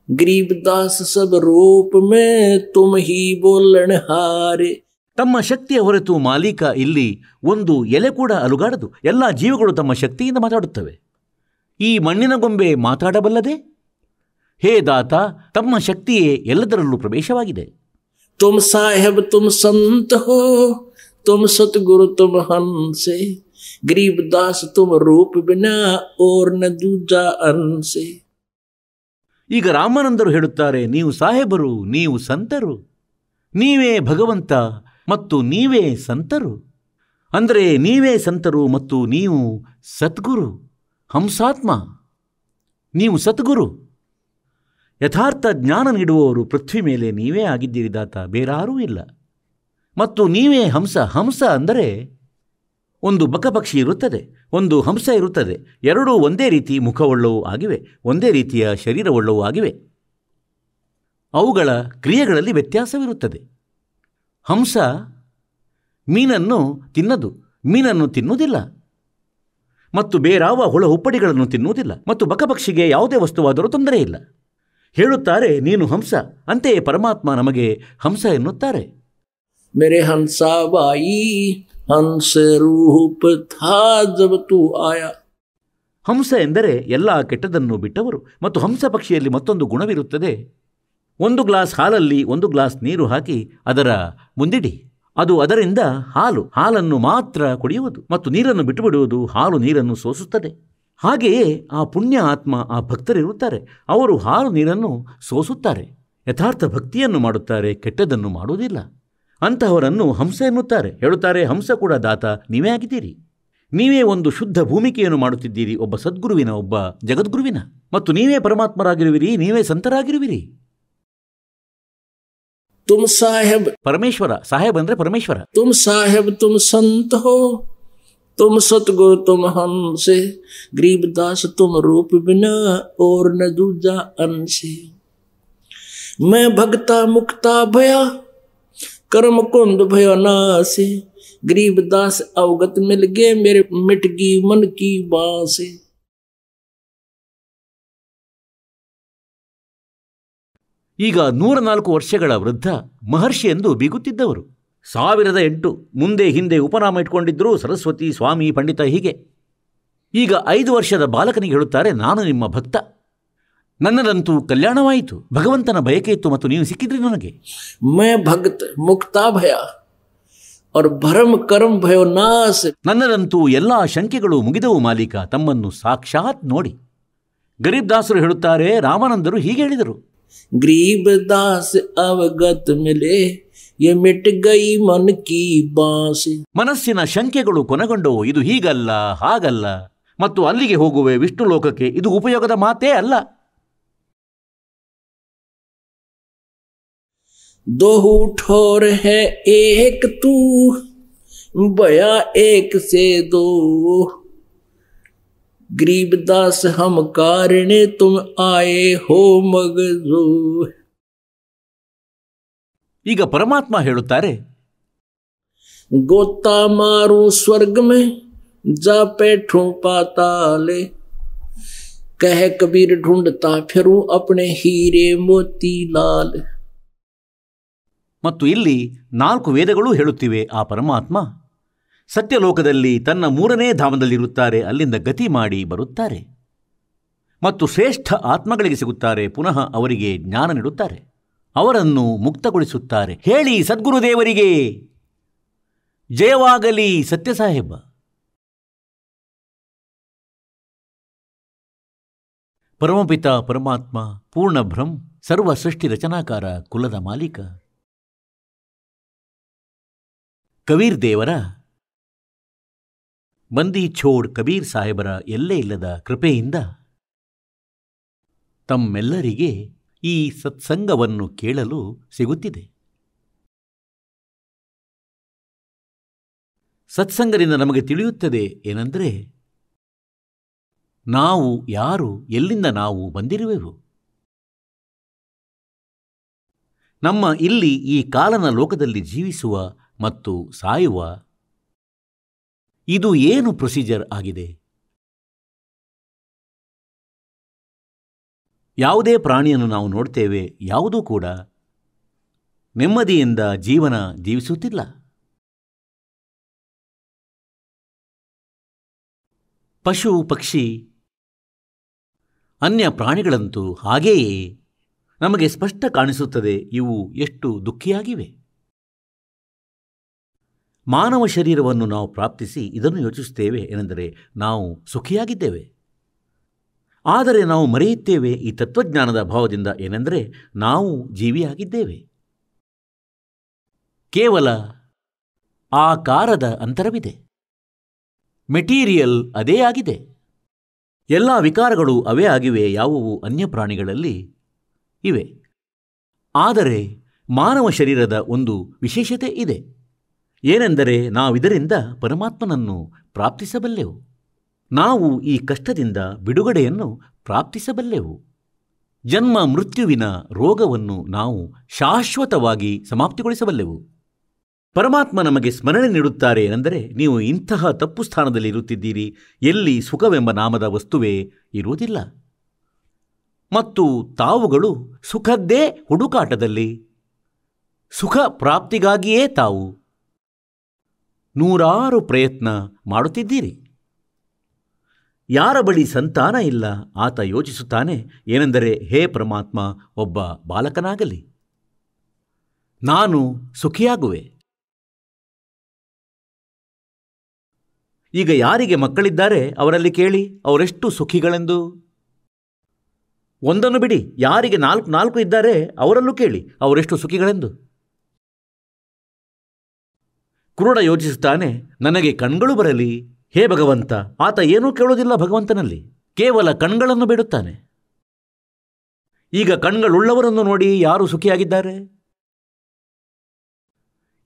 गरीबदास सब रूप में तुम ही बोलन हारे। ತಮ್ಮ ಶಕ್ತಿಯ ಹೊರತು ಮಾಲೀಕ ಇಲ್ಲಿ ಒಂದು ಎಲೆ ಕೂಡ ಅಲುಗಾಡದು. ಎಲ್ಲ ಜೀವಗಳು ತಮ್ಮ ಶಕ್ತಿಯಿಂದ ಮಾತಾಡುತ್ತವೆ. ಈ ಮಣ್ಣಿನ ಗೊಂಬೆ ಮಾತಾಡಬಲ್ಲದೆ? ಹೇ ದಾತ, ತಮ್ಮ ಶಕ್ತಿಯೇ ಎಲ್ಲದರಲ್ಲೂ ಪ್ರವೇಶವಾಗಿದೆ. तुम साहेब तुम संत हो तुम सतगुरु तुम हंसे, गरीबदास तुम रूप बिना और न दूजा अंसे। ಈಗ ರಾಮಾನಂದರು ಹೇಳುತ್ತಾರೆ, ನೀವು ಸಾಹೇಬರು, ನೀವು ಸಂತರು, ನೀವೇ ಭಗವಂತ ಮತ್ತು ನೀವೇ ಸಂತರು. ಅಂದರೆ ನೀವೇ ಸಂತರು ಮತ್ತು ನೀವು ಸದ್ಗುರು, ಹಂಸಾತ್ಮ. ನೀವು ಸದ್ಗುರು, ಯಥಾರ್ಥ ಜ್ಞಾನ ನೀಡುವವರು ಪೃಥ್ವಿ ಮೇಲೆ ನೀವೇ ಆಗಿದ್ದೀರಿ ದಾತ, ಬೇರಾರೂ ಇಲ್ಲ. ಮತ್ತು ನೀವೇ ಹಂಸ. ಹಂಸ ಅಂದರೆ ಒಂದು ಬಕಪಕ್ಷಿ ಇರುತ್ತದೆ, ಒಂದು ಹಂಸ ಇರುತ್ತದೆ. ಎರಡೂ ಒಂದೇ ರೀತಿ ಮುಖವುಳ್ಳವೂ ಆಗಿವೆ, ಒಂದೇ ರೀತಿಯ ಶರೀರವುಳ್ಳವೂ ಆಗಿವೆ. ಅವುಗಳ ಕ್ರಿಯೆಗಳಲ್ಲಿ ವ್ಯತ್ಯಾಸವಿರುತ್ತದೆ. ಹಂಸ ಮೀನನ್ನು ತಿನ್ನದು, ಮೀನನ್ನು ತಿನ್ನುವುದಿಲ್ಲ, ಮತ್ತು ಬೇರಾವ ಹುಳ ಹುಪ್ಪಡಿಗಳನ್ನು ತಿನ್ನುವುದಿಲ್ಲ. ಮತ್ತು ಬಕಪಕ್ಷಿಗೆ ಯಾವುದೇ ವಸ್ತುವಾದರೂ ತೊಂದರೆ ಇಲ್ಲ. ಹೇಳುತ್ತಾರೆ, ನೀನು ಹಂಸ. ಅಂತೆಯೇ ಪರಮಾತ್ಮ ನಮಗೆ ಹಂಸ ಎನ್ನುತ್ತಾರೆ. मेरे हंसा बाई हंस रूप था जब तू आया। ಹಂಸ ಎಂದರೆ ಎಲ್ಲ ಕೆಟ್ಟದನ್ನು ಬಿಟ್ಟವರು. ಮತ್ತು ಹಂಸ ಪಕ್ಷಿಯಲ್ಲಿ ಮತ್ತೊಂದು ಗುಣವಿರುತ್ತದೆ. 1 ಗ್ಲಾಸ್ ಹಾಲಲ್ಲಿ 1 ಗ್ಲಾಸ್ ನೀರು ಹಾಕಿ ಅದರ ಮುಂದಿಡಿ, ಅದು ಅದರಿಂದ ಹಾಲನ್ನು ಮಾತ್ರ ಕುಡಿಯುವುದು ಮತ್ತು ನೀರನ್ನು ಬಿಟ್ಟುಬಿಡುವುದು. ಹಾಲು ನೀರನ್ನು ಸೋಸುತ್ತದೆ. ಹಾಗೆಯೇ ಆ ಪುಣ್ಯ ಆತ್ಮ, ಆ ಭಕ್ತರಿರುತ್ತಾರೆ, ಅವರು ಹಾಲು ನೀರನ್ನು ಸೋಸುತ್ತಾರೆ, ಯಥಾರ್ಥ ಭಕ್ತಿಯನ್ನು ಮಾಡುತ್ತಾರೆ, ಕೆಟ್ಟದನ್ನು ಮಾಡುವುದಿಲ್ಲ. ಅಂತಹವರನ್ನು ಹಂಸ ಎನ್ನುತ್ತಾರೆ. ಹೇಳುತ್ತಾರೆ, ಹಂಸ ಕೂಡ ದಾತ ನೀವೇ ಆಗಿದ್ದೀರಿ. ನೀವೇ ಒಂದು ಶುದ್ಧ ಭೂಮಿಕೆಯನ್ನು ಮಾಡುತ್ತಿದ್ದೀರಿ, ಒಬ್ಬ ಸದ್ಗುರುವಿನ, ಒಬ್ಬ ಜಗದ್ಗುರುವಿನ. ಮತ್ತು ನೀವೇ ಪರಮಾತ್ಮರಾಗಿರುವಿರಿ, ನೀವೇ ಸಂತರಾಗಿರುವಿರಿ. तुम साहेब, ಪರಮೇಶ್ವರ. ಸಾಹೇಬ್ ಅಂದರೆ ಪರಮೇಶ್ವರ. तुम साहेब तुम संत हो, तुम सतगुरु तुम हंस, गरीबदास तुम रूप बिना और न दूजा अंश। मैं भगता मुक्ता भया, कर्म कुंद भयो नाश, गरीबदास अवगत मिल गए मेरे मिट गई मन की बांस। ಈಗ 104 ವರ್ಷಗಳ ವೃದ್ಧ ಮಹರ್ಷಿ ಎಂದು ಬೀಗುತ್ತಿದ್ದವರು. 1008 ಮುಂದೆ ಹಿಂದೆ ಉಪನಾಮ ಇಟ್ಕೊಂಡಿದ್ದರು, ಸರಸ್ವತಿ, ಸ್ವಾಮಿ, ಪಂಡಿತ, ಹೀಗೆ. ಈಗ 5 ವರ್ಷದ ಬಾಲಕನಿಗೆ ಹೇಳುತ್ತಾರೆ, ನಾನು ನಿಮ್ಮ ಭಕ್ತ, ನನ್ನದಂತೂ ಕಲ್ಯಾಣವಾಯಿತು, ಭಗವಂತನ ಬಯಕೆ ಇತ್ತು ಮತ್ತು ನೀವು ಸಿಕ್ಕಿದ್ರಿ ನನಗೆ. मैं भक्त मुक्ता भया और भरम कर्म भयो नाश। ನನ್ನದಂತೂ ಎಲ್ಲ ಶಂಕೆಗಳು ಮುಗಿದವು ಮಾಲೀಕ, ತಮ್ಮನ್ನು ಸಾಕ್ಷಾತ್ ನೋಡಿ. ಗರೀಬ್ ದಾಸರು ಹೇಳುತ್ತಾರೆ, ರಾಮಾನಂದರು ಹೀಗೆ ಹೇಳಿದರು, गरीबदास अवगत मिले ये मिट गई मन की बांस। ಮನಸ್ಸಿನ ಶಂಕೆಗಳು ಕೊನೆಗೊಂಡವು, ಇದು ಹೀಗಲ್ಲ ಹಾಗಲ್ಲ ಮತ್ತು ಅಲ್ಲಿಗೆ ಹೋಗುವೆ ವಿಷ್ಣು ಲೋಕಕ್ಕೆ, ಇದು ಉಪಯೋಗದ ಮಾತೇ ಅಲ್ಲ. दो ठोर है एक तू, भया एक से दो, गरीबदास हम कारणे तुम आए हो मगजो। ಈಗ ಪರಮಾತ್ಮ ಹೇಳುತ್ತಾರೆ, गोता मारू स्वर्ग में जा बैठूं पाताले, कह कबीर ढूंढता फिरूं अपने हीरे मोती लाल। ಮತ್ತು ಇಲ್ಲಿ 4 ವೇದಗಳು ಹೇಳುತ್ತಿವೆ, ಆ ಪರಮಾತ್ಮ ಸತ್ಯಲೋಕದಲ್ಲಿ ತನ್ನ 3ನೇ ಧಾಮದಲ್ಲಿರುತ್ತಾರೆ, ಅಲ್ಲಿಂದ ಗತಿ ಮಾಡಿ ಬರುತ್ತಾರೆ ಮತ್ತು ಶ್ರೇಷ್ಠ ಆತ್ಮಗಳಿಗೆ ಸಿಗುತ್ತಾರೆ, ಪುನಃ ಅವರಿಗೆ ಜ್ಞಾನ ನೀಡುತ್ತಾರೆ, ಅವರನ್ನು ಮುಕ್ತಗೊಳಿಸುತ್ತಾರೆ. ಹೇಳಿ ಸದ್ಗುರುದೇವರಿಗೆ ಜಯವಾಗಲಿ ಸತ್ಯಸಾಹೇಬ. ಪರಮಪಿತ ಪರಮಾತ್ಮ ಪೂರ್ಣ ಬ್ರಹ್ಮ ಸರ್ವ ಸೃಷ್ಟಿ ರಚನಾಕಾರ ಕುಲದ ಮಾಲೀಕ ಕಬೀರ್ ದೇವರ ಬಂದಿ ಛೋಡ್ ಕಬೀರ್ ಸಾಹೇಬರ ಎಲ್ಲೇ ಇಲ್ಲದ ಕೃಪೆಯಿಂದ ತಮ್ಮೆಲ್ಲರಿಗೆ ಈ ಸತ್ಸಂಗವನ್ನು ಕೇಳಲು ಸಿಗುತ್ತಿದೆ. ಸತ್ಸಂಗದಿಂದ ನಮಗೆ ತಿಳಿಯುತ್ತದೆ ಏನೆಂದರೆ, ನಾವು ಯಾರು, ಎಲ್ಲಿಂದ ನಾವು ಬಂದಿರುವೆವು. ನಮ್ಮ ಇಲ್ಲಿ ಈ ಕಾಲನ ಲೋಕದಲ್ಲಿ ಜೀವಿಸುವ ಮತ್ತು ಸಾಯುವ ಇದು ಏನು ಪ್ರೊಸೀಜರ್ ಆಗಿದೆ? ಯಾವುದೇ ಪ್ರಾಣಿಯನ್ನು ನಾವು ನೋಡ್ತೇವೆ, ಯಾವುದೂ ಕೂಡ ನೆಮ್ಮದಿಯಿಂದ ಜೀವನ ಜೀವಿಸುತ್ತಿಲ್ಲ. ಪಶು ಪಕ್ಷಿ ಅನ್ಯ ಪ್ರಾಣಿಗಳಂತೂ ಹಾಗೆಯೇ ನಮಗೆ ಸ್ಪಷ್ಟ ಕಾಣಿಸುತ್ತದೆ, ಇವು ಎಷ್ಟು ದುಃಖಿಯಾಗಿವೆ. ಮಾನವ ಶರೀರವನ್ನು ನಾವು ಪ್ರಾಪ್ತಿಸಿ ಇದನ್ನು ಯೋಚಿಸುತ್ತೇವೆ ಏನೆಂದರೆ ನಾವು ಸುಖಿಯಾಗಿದ್ದೇವೆ. ಆದರೆ ನಾವು ಮರೆಯುತ್ತೇವೆ ಈ ತತ್ವಜ್ಞಾನದ ಅಭಾವದಿಂದ ಏನೆಂದರೆ ನಾವು ಜೀವಿಯಾಗಿದ್ದೇವೆ. ಕೇವಲ ಆಕಾರದ ಅಂತರವಿದೆ, ಮೆಟೀರಿಯಲ್ ಅದೇ ಆಗಿದೆ. ಎಲ್ಲ ವಿಕಾರಗಳು ಅವೇ ಆಗಿವೆ, ಯಾವುವು ಅನ್ಯ ಪ್ರಾಣಿಗಳಲ್ಲಿ ಇವೆ. ಆದರೆ ಮಾನವ ಶರೀರದ ಒಂದು ವಿಶೇಷತೆ ಇದೆ, ಏನೆಂದರೆ ನಾವಿದರಿಂದ ಪರಮಾತ್ಮನನ್ನು ಪ್ರಾಪ್ತಿಸಬಲ್ಲೆವು. ನಾವು ಈ ಕಷ್ಟದಿಂದ ಬಿಡುಗಡೆಯನ್ನು ಪ್ರಾಪ್ತಿಸಬಲ್ಲೆವು. ಜನ್ಮ ಮೃತ್ಯುವಿನ ರೋಗವನ್ನು ನಾವು ಶಾಶ್ವತವಾಗಿ ಸಮಾಪ್ತಿಗೊಳಿಸಬಲ್ಲೆವು. ಪರಮಾತ್ಮ ನಮಗೆ ಸ್ಮರಣೆ ನೀಡುತ್ತಾರೆ ಏನೆಂದರೆ, ನೀವು ಇಂತಹ ತಪ್ಪು ಸ್ಥಾನದಲ್ಲಿ ಇರುತ್ತಿದ್ದೀರಿ, ಎಲ್ಲಿ ಸುಖವೆಂಬ ನಾಮದ ವಸ್ತುವೇ ಇರುವುದಿಲ್ಲ ಮತ್ತು ತಾವುಗಳು ಸುಖದ್ದೇ ಹುಡುಕಾಟದಲ್ಲಿ, ಸುಖ ಪ್ರಾಪ್ತಿಗಾಗಿಯೇ ತಾವು 100 ಪ್ರಯತ್ನ ಮಾಡುತ್ತಿದ್ದೀರಿ. ಯಾರ ಬಳಿ ಸಂತಾನ ಇಲ್ಲ ಆತ ಯೋಚಿಸುತ್ತಾನೆ ಏನೆಂದರೆ, ಹೇ ಪರಮಾತ್ಮ, ಒಬ್ಬ ಬಾಲಕನಾಗಲಿ, ನಾನು ಸುಖಿಯಾಗುವೆ. ಈಗ ಯಾರಿಗೆ ಮಕ್ಕಳಿದ್ದಾರೆ ಅವರಲ್ಲಿ ಕೇಳಿ ಅವರೆಷ್ಟು ಸುಖಿಗಳೆಂದು. ಒಂದನ್ನು ಬಿಡಿ, ಯಾರಿಗೆ 4 ಇದ್ದಾರೆ ಅವರಲ್ಲೂ ಕೇಳಿ ಅವರೆಷ್ಟು ಸುಖಿಗಳೆಂದು. ಕುರುಡ ಯೋಚಿಸುತ್ತಾನೆ, ನನಗೆ ಕಣ್ಗಳು ಬರಲಿ, ಹೇ ಭಗವಂತ. ಆತ ಏನೂ ಕೇಳೋದಿಲ್ಲ ಭಗವಂತನಲ್ಲಿ, ಕೇವಲ ಕಣ್ಗಳನ್ನು ಬೇಡುತ್ತಾನೆ. ಈಗ ಕಣ್ಗಳುಳ್ಳವರನ್ನು ನೋಡಿ ಯಾರು ಸುಖಿಯಾಗಿದ್ದಾರೆ?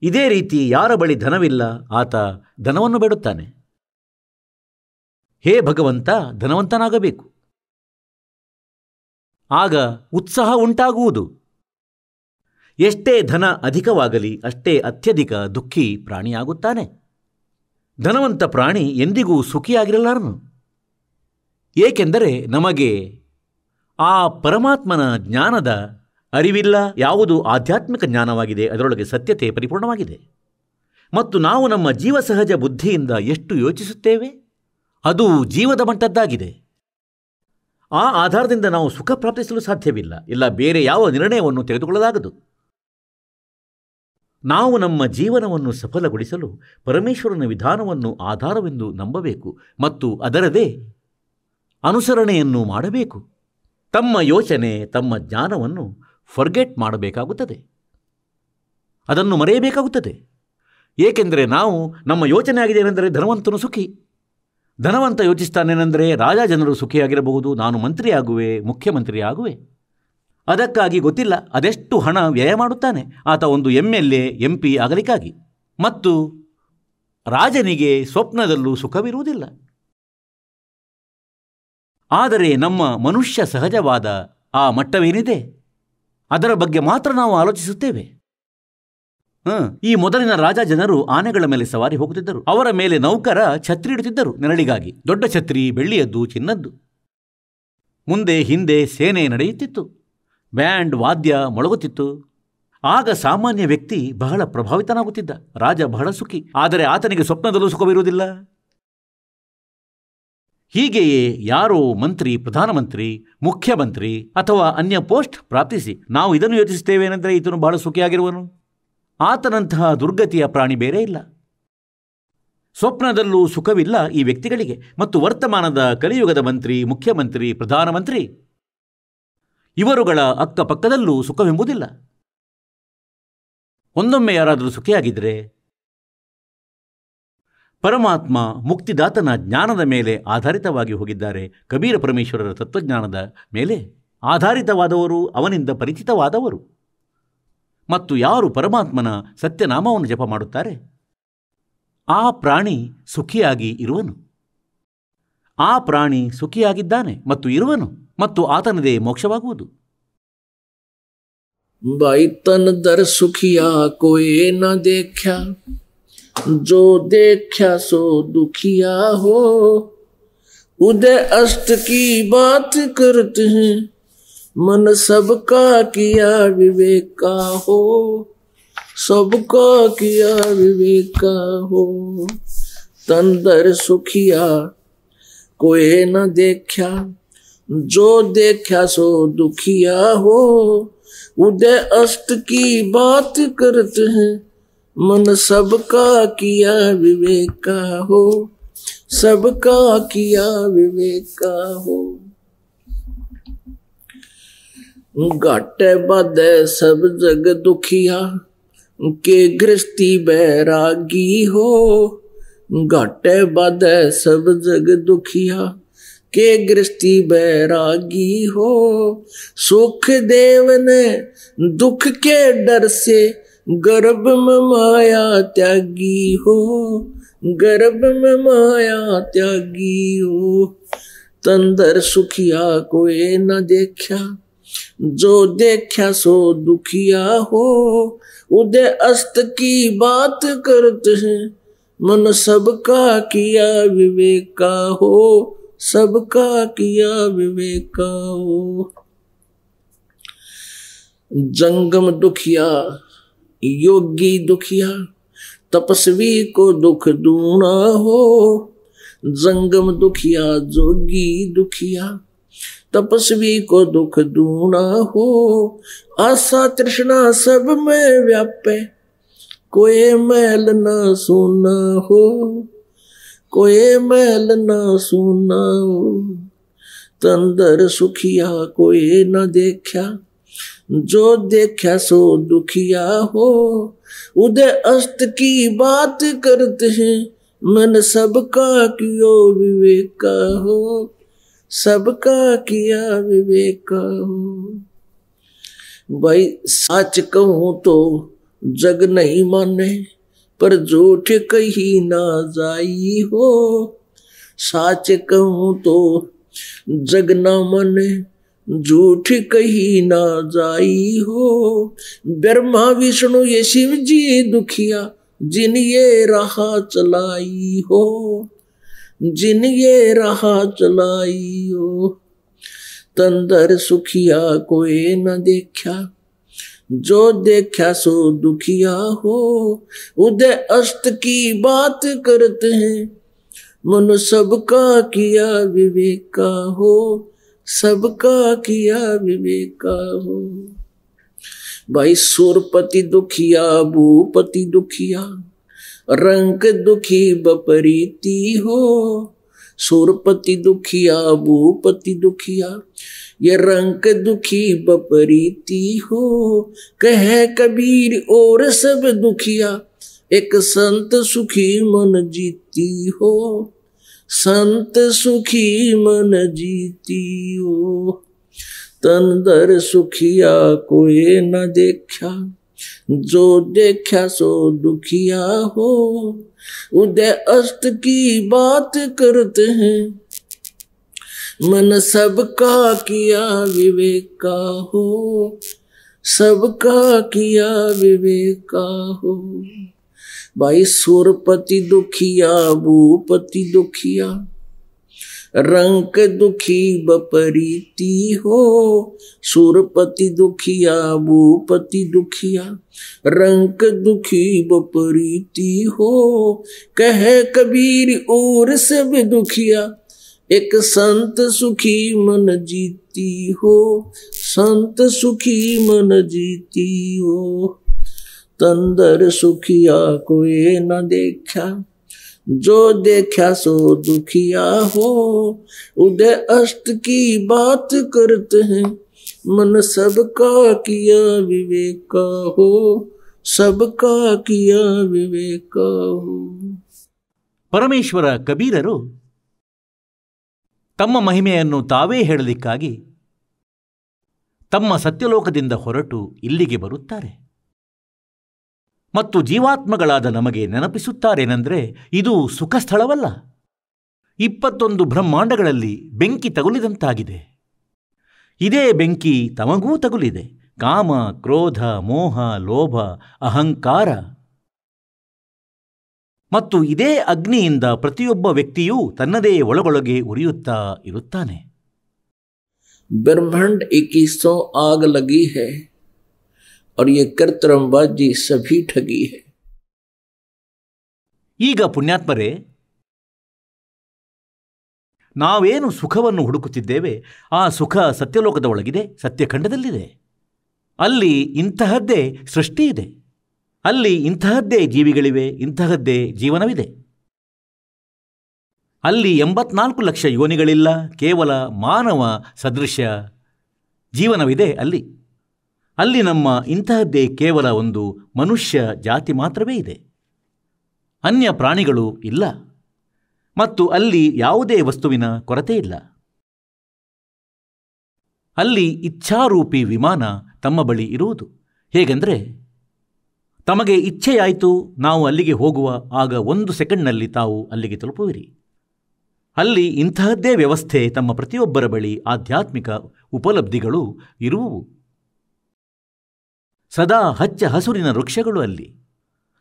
ಇದೇ ರೀತಿ ಯಾರ ಬಳಿ ಧನವಿಲ್ಲ ಆತ ಧನವನ್ನು ಬೇಡುತ್ತಾನೆ. ಹೇ ಭಗವಂತ, ಧನವಂತನಾಗಬೇಕು. ಆಗ ಉತ್ಸಾಹ ಉಂಟಾಗುವುದು. ಎಷ್ಟೇ ಧನ ಅಧಿಕವಾಗಲಿ ಅಷ್ಟೇ ಅತ್ಯಧಿಕ ದುಃಖಿ ಪ್ರಾಣಿಯಾಗುತ್ತಾನೆ. ಧನವಂತ ಪ್ರಾಣಿ ಎಂದಿಗೂ ಸುಖಿಯಾಗಿರಲಾರನು. ಏಕೆಂದರೆ ನಮಗೆ ಆ ಪರಮಾತ್ಮನ ಜ್ಞಾನದ ಅರಿವಿಲ್ಲ. ಯಾವುದು ಆಧ್ಯಾತ್ಮಿಕ ಜ್ಞಾನವಾಗಿದೆ ಅದರೊಳಗೆ ಸತ್ಯತೆ ಪರಿಪೂರ್ಣವಾಗಿದೆ. ಮತ್ತು ನಾವು ನಮ್ಮ ಜೀವಸಹಜ ಬುದ್ಧಿಯಿಂದ ಎಷ್ಟು ಯೋಚಿಸುತ್ತೇವೆ ಅದು ಜೀವದ ಮಟ್ಟದ್ದಾಗಿದೆ. ಆ ಆಧಾರದಿಂದ ನಾವು ಸುಖ ಪ್ರಾಪ್ತಿಸಲು ಸಾಧ್ಯವಿಲ್ಲ, ಇಲ್ಲ ಬೇರೆ ಯಾವ ನಿರ್ಣಯವನ್ನು ತೆಗೆದುಕೊಳ್ಳಲಾಗದು. ನಾವು ನಮ್ಮ ಜೀವನವನ್ನು ಸಫಲಗೊಳಿಸಲು ಪರಮೇಶ್ವರನ ವಿಧಾನವನ್ನು ಆಧಾರವೆಂದು ನಂಬಬೇಕು ಮತ್ತು ಅದರದೇ ಅನುಸರಣೆಯನ್ನು ಮಾಡಬೇಕು. ತಮ್ಮ ಯೋಚನೆ, ತಮ್ಮ ಜ್ಞಾನವನ್ನು ಫರ್ಗೆಟ್ ಮಾಡಬೇಕಾಗುತ್ತದೆ, ಅದನ್ನು ಮರೆಯಬೇಕಾಗುತ್ತದೆ. ಏಕೆಂದರೆ ನಾವು ನಮ್ಮ ಯೋಚನೆ ಆಗಿದೆ ಏನೆಂದರೆ ಧನವಂತನು ಸುಖಿ. ಧನವಂತ ಯೋಚಿಸ್ತಾನೇನೆಂದರೆ ರಾಜ ಜನರು ಸುಖಿಯಾಗಿರಬಹುದು, ನಾನು ಮಂತ್ರಿಯಾಗುವೆ, ಮುಖ್ಯಮಂತ್ರಿ ಆಗುವೆ. ಅದಕ್ಕಾಗಿ ಗೊತ್ತಿಲ್ಲ ಅದೆಷ್ಟು ಹಣ ವ್ಯಯ ಮಾಡುತ್ತಾನೆ ಆತ ಒಂದು MLA MP ಆಗಲಿಕ್ಕಾಗಿ. ಮತ್ತು ರಾಜನಿಗೆ ಸ್ವಪ್ನದಲ್ಲೂ ಸುಖವಿರುವುದಿಲ್ಲ. ಆದರೆ ನಮ್ಮ ಮನುಷ್ಯ ಸಹಜವಾದ ಆ ಮಟ್ಟವೇನಿದೆ ಅದರ ಬಗ್ಗೆ ಮಾತ್ರ ನಾವು ಆಲೋಚಿಸುತ್ತೇವೆ. ಈ ಮೊದಲಿನ ರಾಜ ಜನರು ಆನೆಗಳ ಮೇಲೆ ಸವಾರಿ ಹೋಗುತ್ತಿದ್ದರು. ಅವರ ಮೇಲೆ ನೌಕರ ಛತ್ರಿ ಇಡುತ್ತಿದ್ದರು ನೆರಳಿಗಾಗಿ. ದೊಡ್ಡ ಛತ್ರಿ, ಬೆಳ್ಳಿಯದ್ದು, ಚಿನ್ನದ್ದು. ಮುಂದೆ ಹಿಂದೆ ಸೇನೆ ನಡೆಯುತ್ತಿತ್ತು, ಬ್ಯಾಂಡ್ ವಾದ್ಯ ಮೊಳಗುತ್ತಿತ್ತು. ಆಗ ಸಾಮಾನ್ಯ ವ್ಯಕ್ತಿ ಬಹಳ ಪ್ರಭಾವಿತನಾಗುತ್ತಿದ್ದ. ರಾಜ ಬಹಳ ಸುಖಿ, ಆದರೆ ಆತನಿಗೆ ಸ್ವಪ್ನದಲ್ಲೂ ಸುಖವಿರುವುದಿಲ್ಲ. ಹೀಗೆಯೇ ಯಾರೋ ಮಂತ್ರಿ, ಪ್ರಧಾನಮಂತ್ರಿ, ಮುಖ್ಯಮಂತ್ರಿ ಅಥವಾ ಅನ್ಯ ಪೋಸ್ಟ್ ಪ್ರಾಪ್ತಿಸಿ ನಾವು ಇದನ್ನು ಯೋಚಿಸುತ್ತೇವೇನೆಂದರೆ ಈತನು ಬಹಳ ಸುಖಿಯಾಗಿರುವನು. ಆತನಂತಹ ದುರ್ಗತಿಯ ಪ್ರಾಣಿ ಬೇರೆ ಇಲ್ಲ. ಸ್ವಪ್ನದಲ್ಲೂ ಸುಖವಿಲ್ಲ ಈ ವ್ಯಕ್ತಿಗಳಿಗೆ. ಮತ್ತು ವರ್ತಮಾನದ ಕಲಿಯುಗದ ಮಂತ್ರಿ, ಮುಖ್ಯಮಂತ್ರಿ, ಪ್ರಧಾನಮಂತ್ರಿ ಇವರುಗಳ ಅಕ್ಕಪಕ್ಕದಲ್ಲೂ ಸುಖವೆಂಬುದಿಲ್ಲ. ಒಂದೊಮ್ಮೆ ಯಾರಾದರೂ ಸುಖಿಯಾಗಿದ್ದರೆ ಪರಮಾತ್ಮ ಮುಕ್ತಿದಾತನ ಜ್ಞಾನದ ಮೇಲೆ ಆಧಾರಿತವಾಗಿ ಹೋಗಿದ್ದಾರೆ. ಕಬೀರ ಪರಮೇಶ್ವರರ ತತ್ವಜ್ಞಾನದ ಮೇಲೆ ಆಧಾರಿತವಾದವರು, ಅವನಿಂದ ಪರಿಚಿತವಾದವರು. ಮತ್ತು ಯಾರು ಪರಮಾತ್ಮನ ಸತ್ಯನಾಮವನ್ನು ಜಪ ಮಾಡುತ್ತಾರೆ ಆ ಪ್ರಾಣಿ ಸುಖಿಯಾಗಿ ಇರುವನು. ಆ ಪ್ರಾಣಿ ಸುಖಿಯಾಗಿದ್ದಾನೆ ಮತ್ತು ಇರುವನು ಮತ್ತು ಆತನದೇ ಮೋಕ್ಷವಾಗುವುದು. भाई तन दर सुखिया कोई न देखा, जो देखा सो दुखिया हो। उदय अष्ट की बात करते हैं, मन सबका किया विवेका हो, सबका किया विवेका हो। तन दर सुखिया कोई न देखा, जो देखा सो दुखिया हो। उदय अष्ट की बात करते हैं, मन सबका किया विवेका हो, सबका किया विवेका हो। घाटे बाधे सब जग दुखिया, के गृहस्थी बैरागी हो। घाटे बाधे सब जग दुखिया, के गृहस्थी बैरागी हो। सुख देव ने दुख के डर से गर्भ में माया त्यागी हो, गर्भ में माया त्यागी हो। तंदर सुखिया कोई न देखा, जो देखा सो दुखिया हो। उदय अस्त की बात करते हैं, मन सबका किया विवेका हो, सबका किया विवेका हो। जंगम दुखिया योगी दुखिया, तपस्वी को दुख दूना हो। जंगम दुखिया जोगी दुखिया, तपस्वी को दुख दूना हो। आशा तृष्णा सब में व्यापे, कोई मैल न सुना हो, कोई मैल न सुना हो। तंदर सुखिया कोई न देखा, जो देखा सो दुखिया हो। उदय अस्त की बात करते हैं, मन सबका कियो विवेका हो, सबका किया विवेका हो। भाई सच कहूं तो जग नहीं माने पर झूठ कही ना जाई हो। साच कहूं तो जग ना माने झूठ कही ना जाई हो। ब्रह्मा विष्णु ये शिव जी दुखिया जिन ये राह चलाई हो, जिन ये राह चलाई हो। तंदर सुखिया कोई न देखा, जो देखा सो दुखिया हो। उदय अस्त की बात करते हैं, मन सबका किया विवेका हो, सबका किया विवेका हो। भाई सुरपति दुखिया भूपति दुखिया, रंग दुखी बपरीती हो। सुरपति दुखिया भूपति दुखिया, ये रंग दुखी बपरीती हो। कहे कबीर और सब दुखिया, एक संत सुखी मन जीती हो, संत सुखी मन जीती हो। तन दर सुखिया कोई न देखा, जो देखा सो दुखिया हो। उदय अस्त की बात करते हैं, मन सबका किया विवेका हो, सबका किया विवेका हो। भाई सुरपति दुखिया भूपति दुखिया, रंग दुखी बपरीती हो। सुरपति दुखिया भूपति दुखिया, रंग दुखी बपरीती हो। कहे कबीर और सब दुखिया, एक संत सुखी मन जीती हो, संत सुखी मन जीती हो। तंदर सुखिया कोई न देखा, जो देखा सो दुखिया हो। उदय अस्त की बात करते हैं, मन सबका किया विवेका हो, सबका किया विवेका हो। ಪರಮೇಶ್ವರ ಕಬೀರರು ತಮ್ಮ ಮಹಿಮೆಯನ್ನು ತಾವೇ ಹೇಳಲಿಕ್ಕಾಗಿ ತಮ್ಮ ಸತ್ಯಲೋಕದಿಂದ ಹೊರಟು ಇಲ್ಲಿಗೆ ಬರುತ್ತಾರೆ ಮತ್ತು ಜೀವಾತ್ಮಗಳಾದ ನಮಗೆ ನೆನಪಿಸುತ್ತಾರೇನೆಂದರೆ, ಇದು ಸುಖ ಸ್ಥಳವಲ್ಲ, 21 ಬ್ರಹ್ಮಾಂಡಗಳಲ್ಲಿ ಬೆಂಕಿ ತಗುಲಿದಂತಾಗಿದೆ. ಇದೇ ಬೆಂಕಿ ತಮಗೂ ತಗುಲಿದೆ. ಕಾಮ, ಕ್ರೋಧ, ಮೋಹ, ಲೋಭ, ಅಹಂಕಾರ. ಮತ್ತು ಇದೇ ಅಗ್ನಿಯಿಂದ ಪ್ರತಿಯೊಬ್ಬ ವ್ಯಕ್ತಿಯೂ ತನ್ನದೇ ಒಳಗೊಳಗೆ ಉರಿಯುತ್ತಾ ಇರುತ್ತಾನೆ. ब्रह्मांड 2100 आग लगी है और ये कृत्रिमबाजी सभी ठगी है. ಈಗ ಪುಣ್ಯಾತ್ಮರೇ, ನಾವೇನು ಸುಖವನ್ನು ಹುಡುಕುತ್ತಿದ್ದೇವೆ ಆ ಸುಖ ಸತ್ಯಲೋಕದ ಒಳಗಿದೆ, ಸತ್ಯಖಂಡದಲ್ಲಿದೆ. ಅಲ್ಲಿ ಇಂತಹದ್ದೇ ಸೃಷ್ಟಿ ಇದೆ, ಅಲ್ಲಿ ಇಂತಹದ್ದೇ ಜೀವಿಗಳಿವೆ, ಇಂತಹದ್ದೇ ಜೀವನವಿದೆ. ಅಲ್ಲಿ 84 ಲಕ್ಷ ಯೋನಿಗಳಿಲ್ಲ, ಕೇವಲ ಮಾನವ ಸದೃಶ ಜೀವನವಿದೆ. ಅಲ್ಲಿ ನಮ್ಮ ಇಂತಹದ್ದೇ ಕೇವಲ ಒಂದು ಮನುಷ್ಯ ಜಾತಿ ಮಾತ್ರವೇ ಇದೆ, ಅನ್ಯ ಪ್ರಾಣಿಗಳು ಇಲ್ಲ. ಮತ್ತು ಅಲ್ಲಿ ಯಾವುದೇ ವಸ್ತುವಿನ ಕೊರತೆ ಇಲ್ಲ. ಅಲ್ಲಿ ಇಚ್ಛಾರೂಪಿ ವಿಮಾನ ತಮ್ಮ ಬಳಿ ಇರುವುದು. ಹೇಗೆಂದರೆ, ತಮಗೆ ಇಚ್ಛೆಯಾಯಿತು ನಾವು ಅಲ್ಲಿಗೆ ಹೋಗುವ, ಆಗ 1 ಸೆಕೆಂಡ್ನಲ್ಲಿ ತಾವು ಅಲ್ಲಿಗೆ ತಲುಪುವಿರಿ. ಅಲ್ಲಿ ಇಂತಹದ್ದೇ ವ್ಯವಸ್ಥೆ ತಮ್ಮ ಪ್ರತಿಯೊಬ್ಬರ ಬಳಿ ಆಧ್ಯಾತ್ಮಿಕ ಉಪಲಬ್ಧಿಗಳು ಇರುವುವು. ಸದಾ ಹಚ್ಚ ಹಸುರಿನ ವೃಕ್ಷಗಳು ಅಲ್ಲಿ,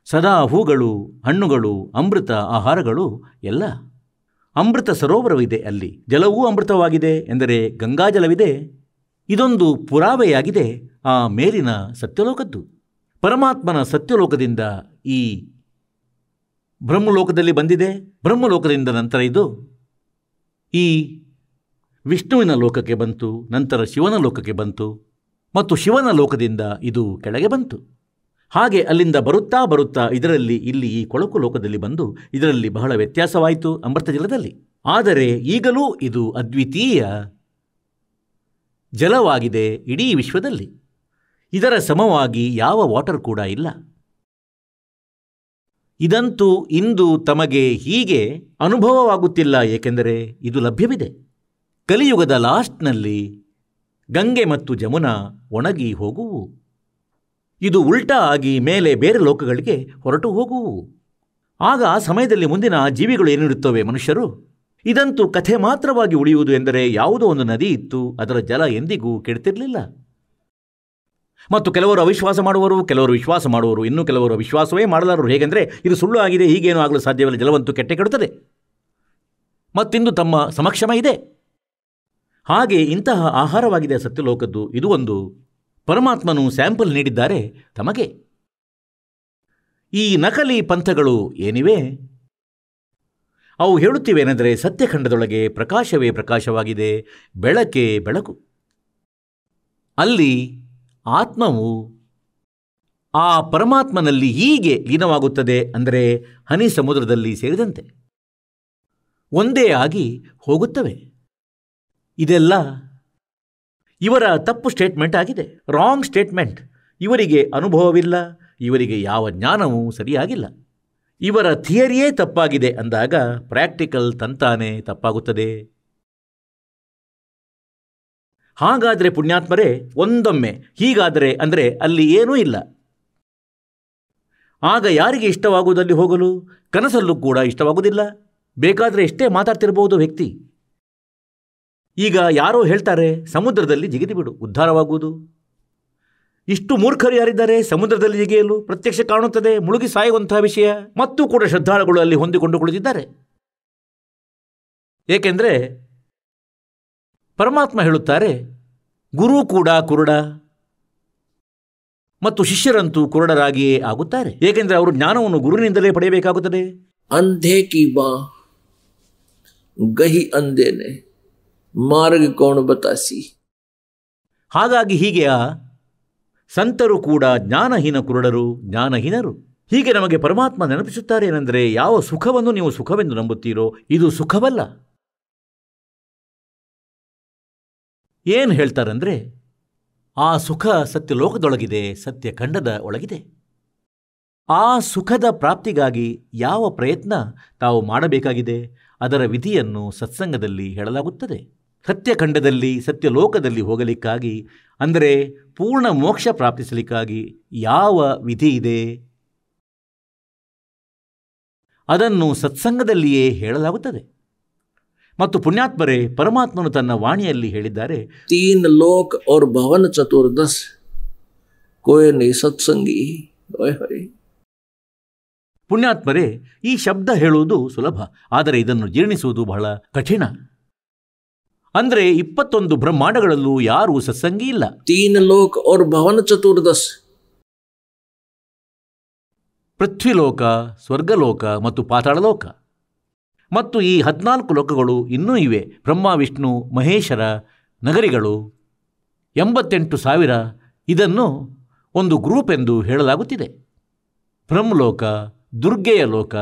ಸದಾ ಹೂಗಳು, ಹಣ್ಣುಗಳು, ಅಮೃತ ಆಹಾರಗಳು ಎಲ್ಲ. ಅಮೃತ ಸರೋವರವಿದೆ ಅಲ್ಲಿ, ಜಲವೂ ಅಮೃತವಾಗಿದೆ ಎಂದರೆ ಗಂಗಾಜಲವಿದೆ. ಇದೊಂದು ಪುರಾವೆಯಾಗಿದೆ ಆ ಮೇಲಿನ ಸತ್ಯಲೋಕದ್ದು. ಪರಮಾತ್ಮನ ಸತ್ಯಲೋಕದಿಂದ ಈ ಬ್ರಹ್ಮಲೋಕದಲ್ಲಿ ಬಂದಿದೆ, ಬ್ರಹ್ಮಲೋಕದಿಂದ ನಂತರ ಇದು ಈ ವಿಷ್ಣುವಿನ ಲೋಕಕ್ಕೆ ಬಂತು, ನಂತರ ಶಿವನ ಲೋಕಕ್ಕೆ ಬಂತು, ಮತ್ತು ಶಿವನ ಲೋಕದಿಂದ ಇದು ಕೆಳಗೆ ಬಂತು. ಹಾಗೆ ಅಲ್ಲಿಂದ ಬರುತ್ತಾ ಬರುತ್ತಾ ಇದರಲ್ಲಿ ಇಲ್ಲಿ ಈ ಕೊಳಕು ಲೋಕದಲ್ಲಿ ಬಂದು ಇದರಲ್ಲಿ ಬಹಳ ವ್ಯತ್ಯಾಸವಾಯಿತು ಅಮೃತ ಜಲದಲ್ಲಿ. ಆದರೆ ಈಗಲೂ ಇದು ಅದ್ವಿತೀಯ ಜಲವಾಗಿದೆ ಇಡೀ ವಿಶ್ವದಲ್ಲಿ. ಇದರ ಸಮವಾಗಿ ಯಾವ ವಾಟರ್ ಕೂಡ ಇಲ್ಲ. ಇದಂತೂ ಇಂದು ತಮಗೆ ಹೀಗೆ ಅನುಭವವಾಗುತ್ತಿಲ್ಲ, ಏಕೆಂದರೆ ಇದು ಲಭ್ಯವಿದೆ. ಕಲಿಯುಗದ ಲಾಸ್ಟ್ನಲ್ಲಿ ಗಂಗೆ ಮತ್ತು ಜಮುನಾ ಒಣಗಿ ಹೋಗುವು. ಇದು ಉಲ್ಟಾ ಆಗಿ ಮೇಲೆ ಬೇರೆ ಲೋಕಗಳಿಗೆ ಹೊರಟು ಹೋಗುವು. ಆಗ ಆ ಸಮಯದಲ್ಲಿ ಮುಂದಿನ ಜೀವಿಗಳು ಏನಿರುತ್ತವೆ ಮನುಷ್ಯರು, ಇದಂತೂ ಕಥೆ ಮಾತ್ರವಾಗಿ ಉಳಿಯುವುದು ಎಂದರೆ ಯಾವುದೋ ಒಂದು ನದಿ ಇತ್ತು, ಅದರ ಜಲ ಎಂದಿಗೂ ಕೆಡ್ತಿರಲಿಲ್ಲ. ಮತ್ತು ಕೆಲವರು ಅವಿಶ್ವಾಸ ಮಾಡುವರು, ಕೆಲವರು ವಿಶ್ವಾಸ ಮಾಡುವರು, ಇನ್ನೂ ಕೆಲವರು ವಿಶ್ವಾಸವೇ ಮಾಡಲಾರರು. ಹೇಗೆಂದರೆ ಇದು ಸುಳ್ಳು ಆಗಿದೆ, ಹೀಗೇನೂ ಆಗಲು ಸಾಧ್ಯವಿಲ್ಲ, ಜಲವಂತೂ ಕೆಟ್ಟೆ ಕೆಡುತ್ತದೆ, ಮತ್ತಿಂದು ತಮ್ಮ ಸಮಕ್ಷಮ ಇದೆ. ಹಾಗೆ ಇಂತಹ ಆಹಾರವಾಗಿದೆ ಸತ್ಯಲೋಕದ್ದು. ಇದು ಒಂದು ಪರಮಾತ್ಮನು ಸ್ಯಾಂಪಲ್ ನೀಡಿದ್ದಾರೆ ತಮಗೆ. ಈ ನಕಲಿ ಪಂಥಗಳು ಏನಿವೆ ಅವು ಹೇಳುತ್ತಿವೇನೆಂದರೆ ಸತ್ಯಖಂಡದೊಳಗೆ ಪ್ರಕಾಶವೇ ಪ್ರಕಾಶವಾಗಿದೆ, ಬೆಳಕೇ ಬೆಳಕು. ಅಲ್ಲಿ ಆತ್ಮವು ಆ ಪರಮಾತ್ಮನಲ್ಲಿ ಹೀಗೆ ಲೀನವಾಗುತ್ತದೆ, ಅಂದರೆ ಹನಿ ಸಮುದ್ರದಲ್ಲಿ ಸೇರಿದಂತೆ ಒಂದೇ ಆಗಿ ಹೋಗುತ್ತವೆ. ಇದೆಲ್ಲ ಇವರ ತಪ್ಪು ಸ್ಟೇಟ್ಮೆಂಟ್ ಆಗಿದೆ, ರಾಂಗ್ ಸ್ಟೇಟ್ಮೆಂಟ್. ಇವರಿಗೆ ಅನುಭವವಿಲ್ಲ, ಇವರಿಗೆ ಯಾವ ಜ್ಞಾನವೂ ಸರಿಯಾಗಿಲ್ಲ, ಇವರ ಥಿಯರಿಯೇ ತಪ್ಪಾಗಿದೆ ಅಂದಾಗ ಪ್ರಾಕ್ಟಿಕಲ್ ತಂತಾನೇ ತಪ್ಪಾಗುತ್ತದೆ. ಹಾಗಾದರೆ ಪುಣ್ಯಾತ್ಮರೇ, ಒಂದೊಮ್ಮೆ ಹೀಗಾದರೆ ಅಂದರೆ ಅಲ್ಲಿ ಏನೂ ಇಲ್ಲ. ಆಗ ಯಾರಿಗೆ ಇಷ್ಟವಾಗುವುದಲ್ಲಿ ಹೋಗಲು? ಕನಸಲ್ಲೂ ಕೂಡ ಇಷ್ಟವಾಗುವುದಿಲ್ಲ. ಬೇಕಾದರೆ ಎಷ್ಟೇ ಮಾತಾಡ್ತಿರಬಹುದು ವ್ಯಕ್ತಿ. ಈಗ ಯಾರೋ ಹೇಳ್ತಾರೆ ಸಮುದ್ರದಲ್ಲಿ ಜಿಗಿದು ಬಿಡು, ಉದ್ಧಾರವಾಗುವುದು. ಇಷ್ಟು ಮೂರ್ಖರು ಯಾರಿದ್ದಾರೆ ಸಮುದ್ರದಲ್ಲಿ ಜಿಗಿಯಲು? ಪ್ರತ್ಯಕ್ಷ ಕಾಣುತ್ತದೆ, ಮುಳುಗಿ ಸಾಯುವಂತಹ ವಿಷಯ. ಮತ್ತೂ ಕೂಡ ಶ್ರದ್ಧಾಳುಗಳು ಅಲ್ಲಿ ಹೊಂದಿಕೊಂಡು ಕುಳಿತಿದ್ದಾರೆ. ಏಕೆಂದರೆ ಪರಮಾತ್ಮ ಹೇಳುತ್ತಾರೆ, ಗುರು ಕೂಡ ಕುರುಡ ಮತ್ತು ಶಿಷ್ಯರಂತೂ ಕುರುಡರಾಗಿಯೇ ಆಗುತ್ತಾರೆ. ಏಕೆಂದರೆ ಅವರು ಜ್ಞಾನವನ್ನು ಗುರುವಿನಿಂದಲೇ ಪಡೆಯಬೇಕಾಗುತ್ತದೆ. ಅಂಧೇ ಕಿ ಬಾ ಗಹಿ ಅಂಧೇನೆ ಮಾರ್ಗ ಕೌಣ ಬತಾಸಿ. ಹಾಗಾಗಿ ಹೀಗೆ ಸಂತರು ಕೂಡ ಜ್ಞಾನಹೀನ ಕುರುಡರು, ಜ್ಞಾನಹೀನರು. ಹೀಗೆ ನಮಗೆ ಪರಮಾತ್ಮ ನೆನಪಿಸುತ್ತಾರೆ ಏನೆಂದರೆ, ಯಾವ ಸುಖವನ್ನು ನೀವು ಸುಖವೆಂದು ನಂಬುತ್ತೀರೋ ಇದು ಸುಖವಲ್ಲ. ಏನು ಹೇಳ್ತಾರಂದರೆ, ಆ ಸುಖ ಸತ್ಯಲೋಕದೊಳಗಿದೆ, ಸತ್ಯಖಂಡದ ಒಳಗಿದೆ. ಆ ಸುಖದ ಪ್ರಾಪ್ತಿಗಾಗಿ ಯಾವ ಪ್ರಯತ್ನ ತಾವು ಮಾಡಬೇಕಾಗಿದೆ ಅದರ ವಿಧಿಯನ್ನು ಸತ್ಸಂಗದಲ್ಲಿ ಹೇಳಲಾಗುತ್ತದೆ. ಸತ್ಯಖಂಡದಲ್ಲಿ ಸತ್ಯಲೋಕದಲ್ಲಿ ಹೋಗಲಿಕ್ಕಾಗಿ, ಅಂದರೆ ಪೂರ್ಣ ಮೋಕ್ಷ ಪ್ರಾಪ್ತಿಸಲಿಕ್ಕಾಗಿ ಯಾವ ವಿಧಿ ಇದೆ ಅದನ್ನು ಸತ್ಸಂಗದಲ್ಲಿಯೇ ಹೇಳಲಾಗುತ್ತದೆ. ಮತ್ತು ಪುಣ್ಯಾತ್ಮರೇ, ಪರಮಾತ್ಮನು ತನ್ನ ವಾಣಿಯಲ್ಲಿ ಹೇಳಿದ್ದಾರೆ, 3 ಲೋಕ और भवन चतुर्दश कोई नहीं सत्संगी. ಪುಣ್ಯಾತ್ಮರೇ, ಈ ಶಬ್ದ ಹೇಳುವುದು ಸುಲಭ, ಆದರೆ ಇದನ್ನು ಜೀರ್ಣಿಸುವುದು ಬಹಳ ಕಠಿಣ. ಅಂದರೆ 21 ಬ್ರಹ್ಮಾಂಡಗಳಲ್ಲೂ ಯಾರೂ ಸತ್ಸಂಗಿ ಇಲ್ಲ. 3 ಲೋಕ और भवन चतुर्दश, ಪೃಥ್ವಿಲೋಕ, ಸ್ವರ್ಗಲೋಕ ಮತ್ತು ಪಾತಾಳಲೋಕ. ಮತ್ತು ಈ 14 ಲೋಕಗಳು ಇನ್ನೂ ಇವೆ. ಬ್ರಹ್ಮ, ವಿಷ್ಣು, ಮಹೇಶರ ನಗರಿಗಳು 88,000. ಇದನ್ನು ಒಂದು ಗ್ರೂಪ್ ಎಂದು ಹೇಳಲಾಗುತ್ತಿದೆ. ಬ್ರಹ್ಮಲೋಕ, ದುರ್ಗೆಯ ಲೋಕ,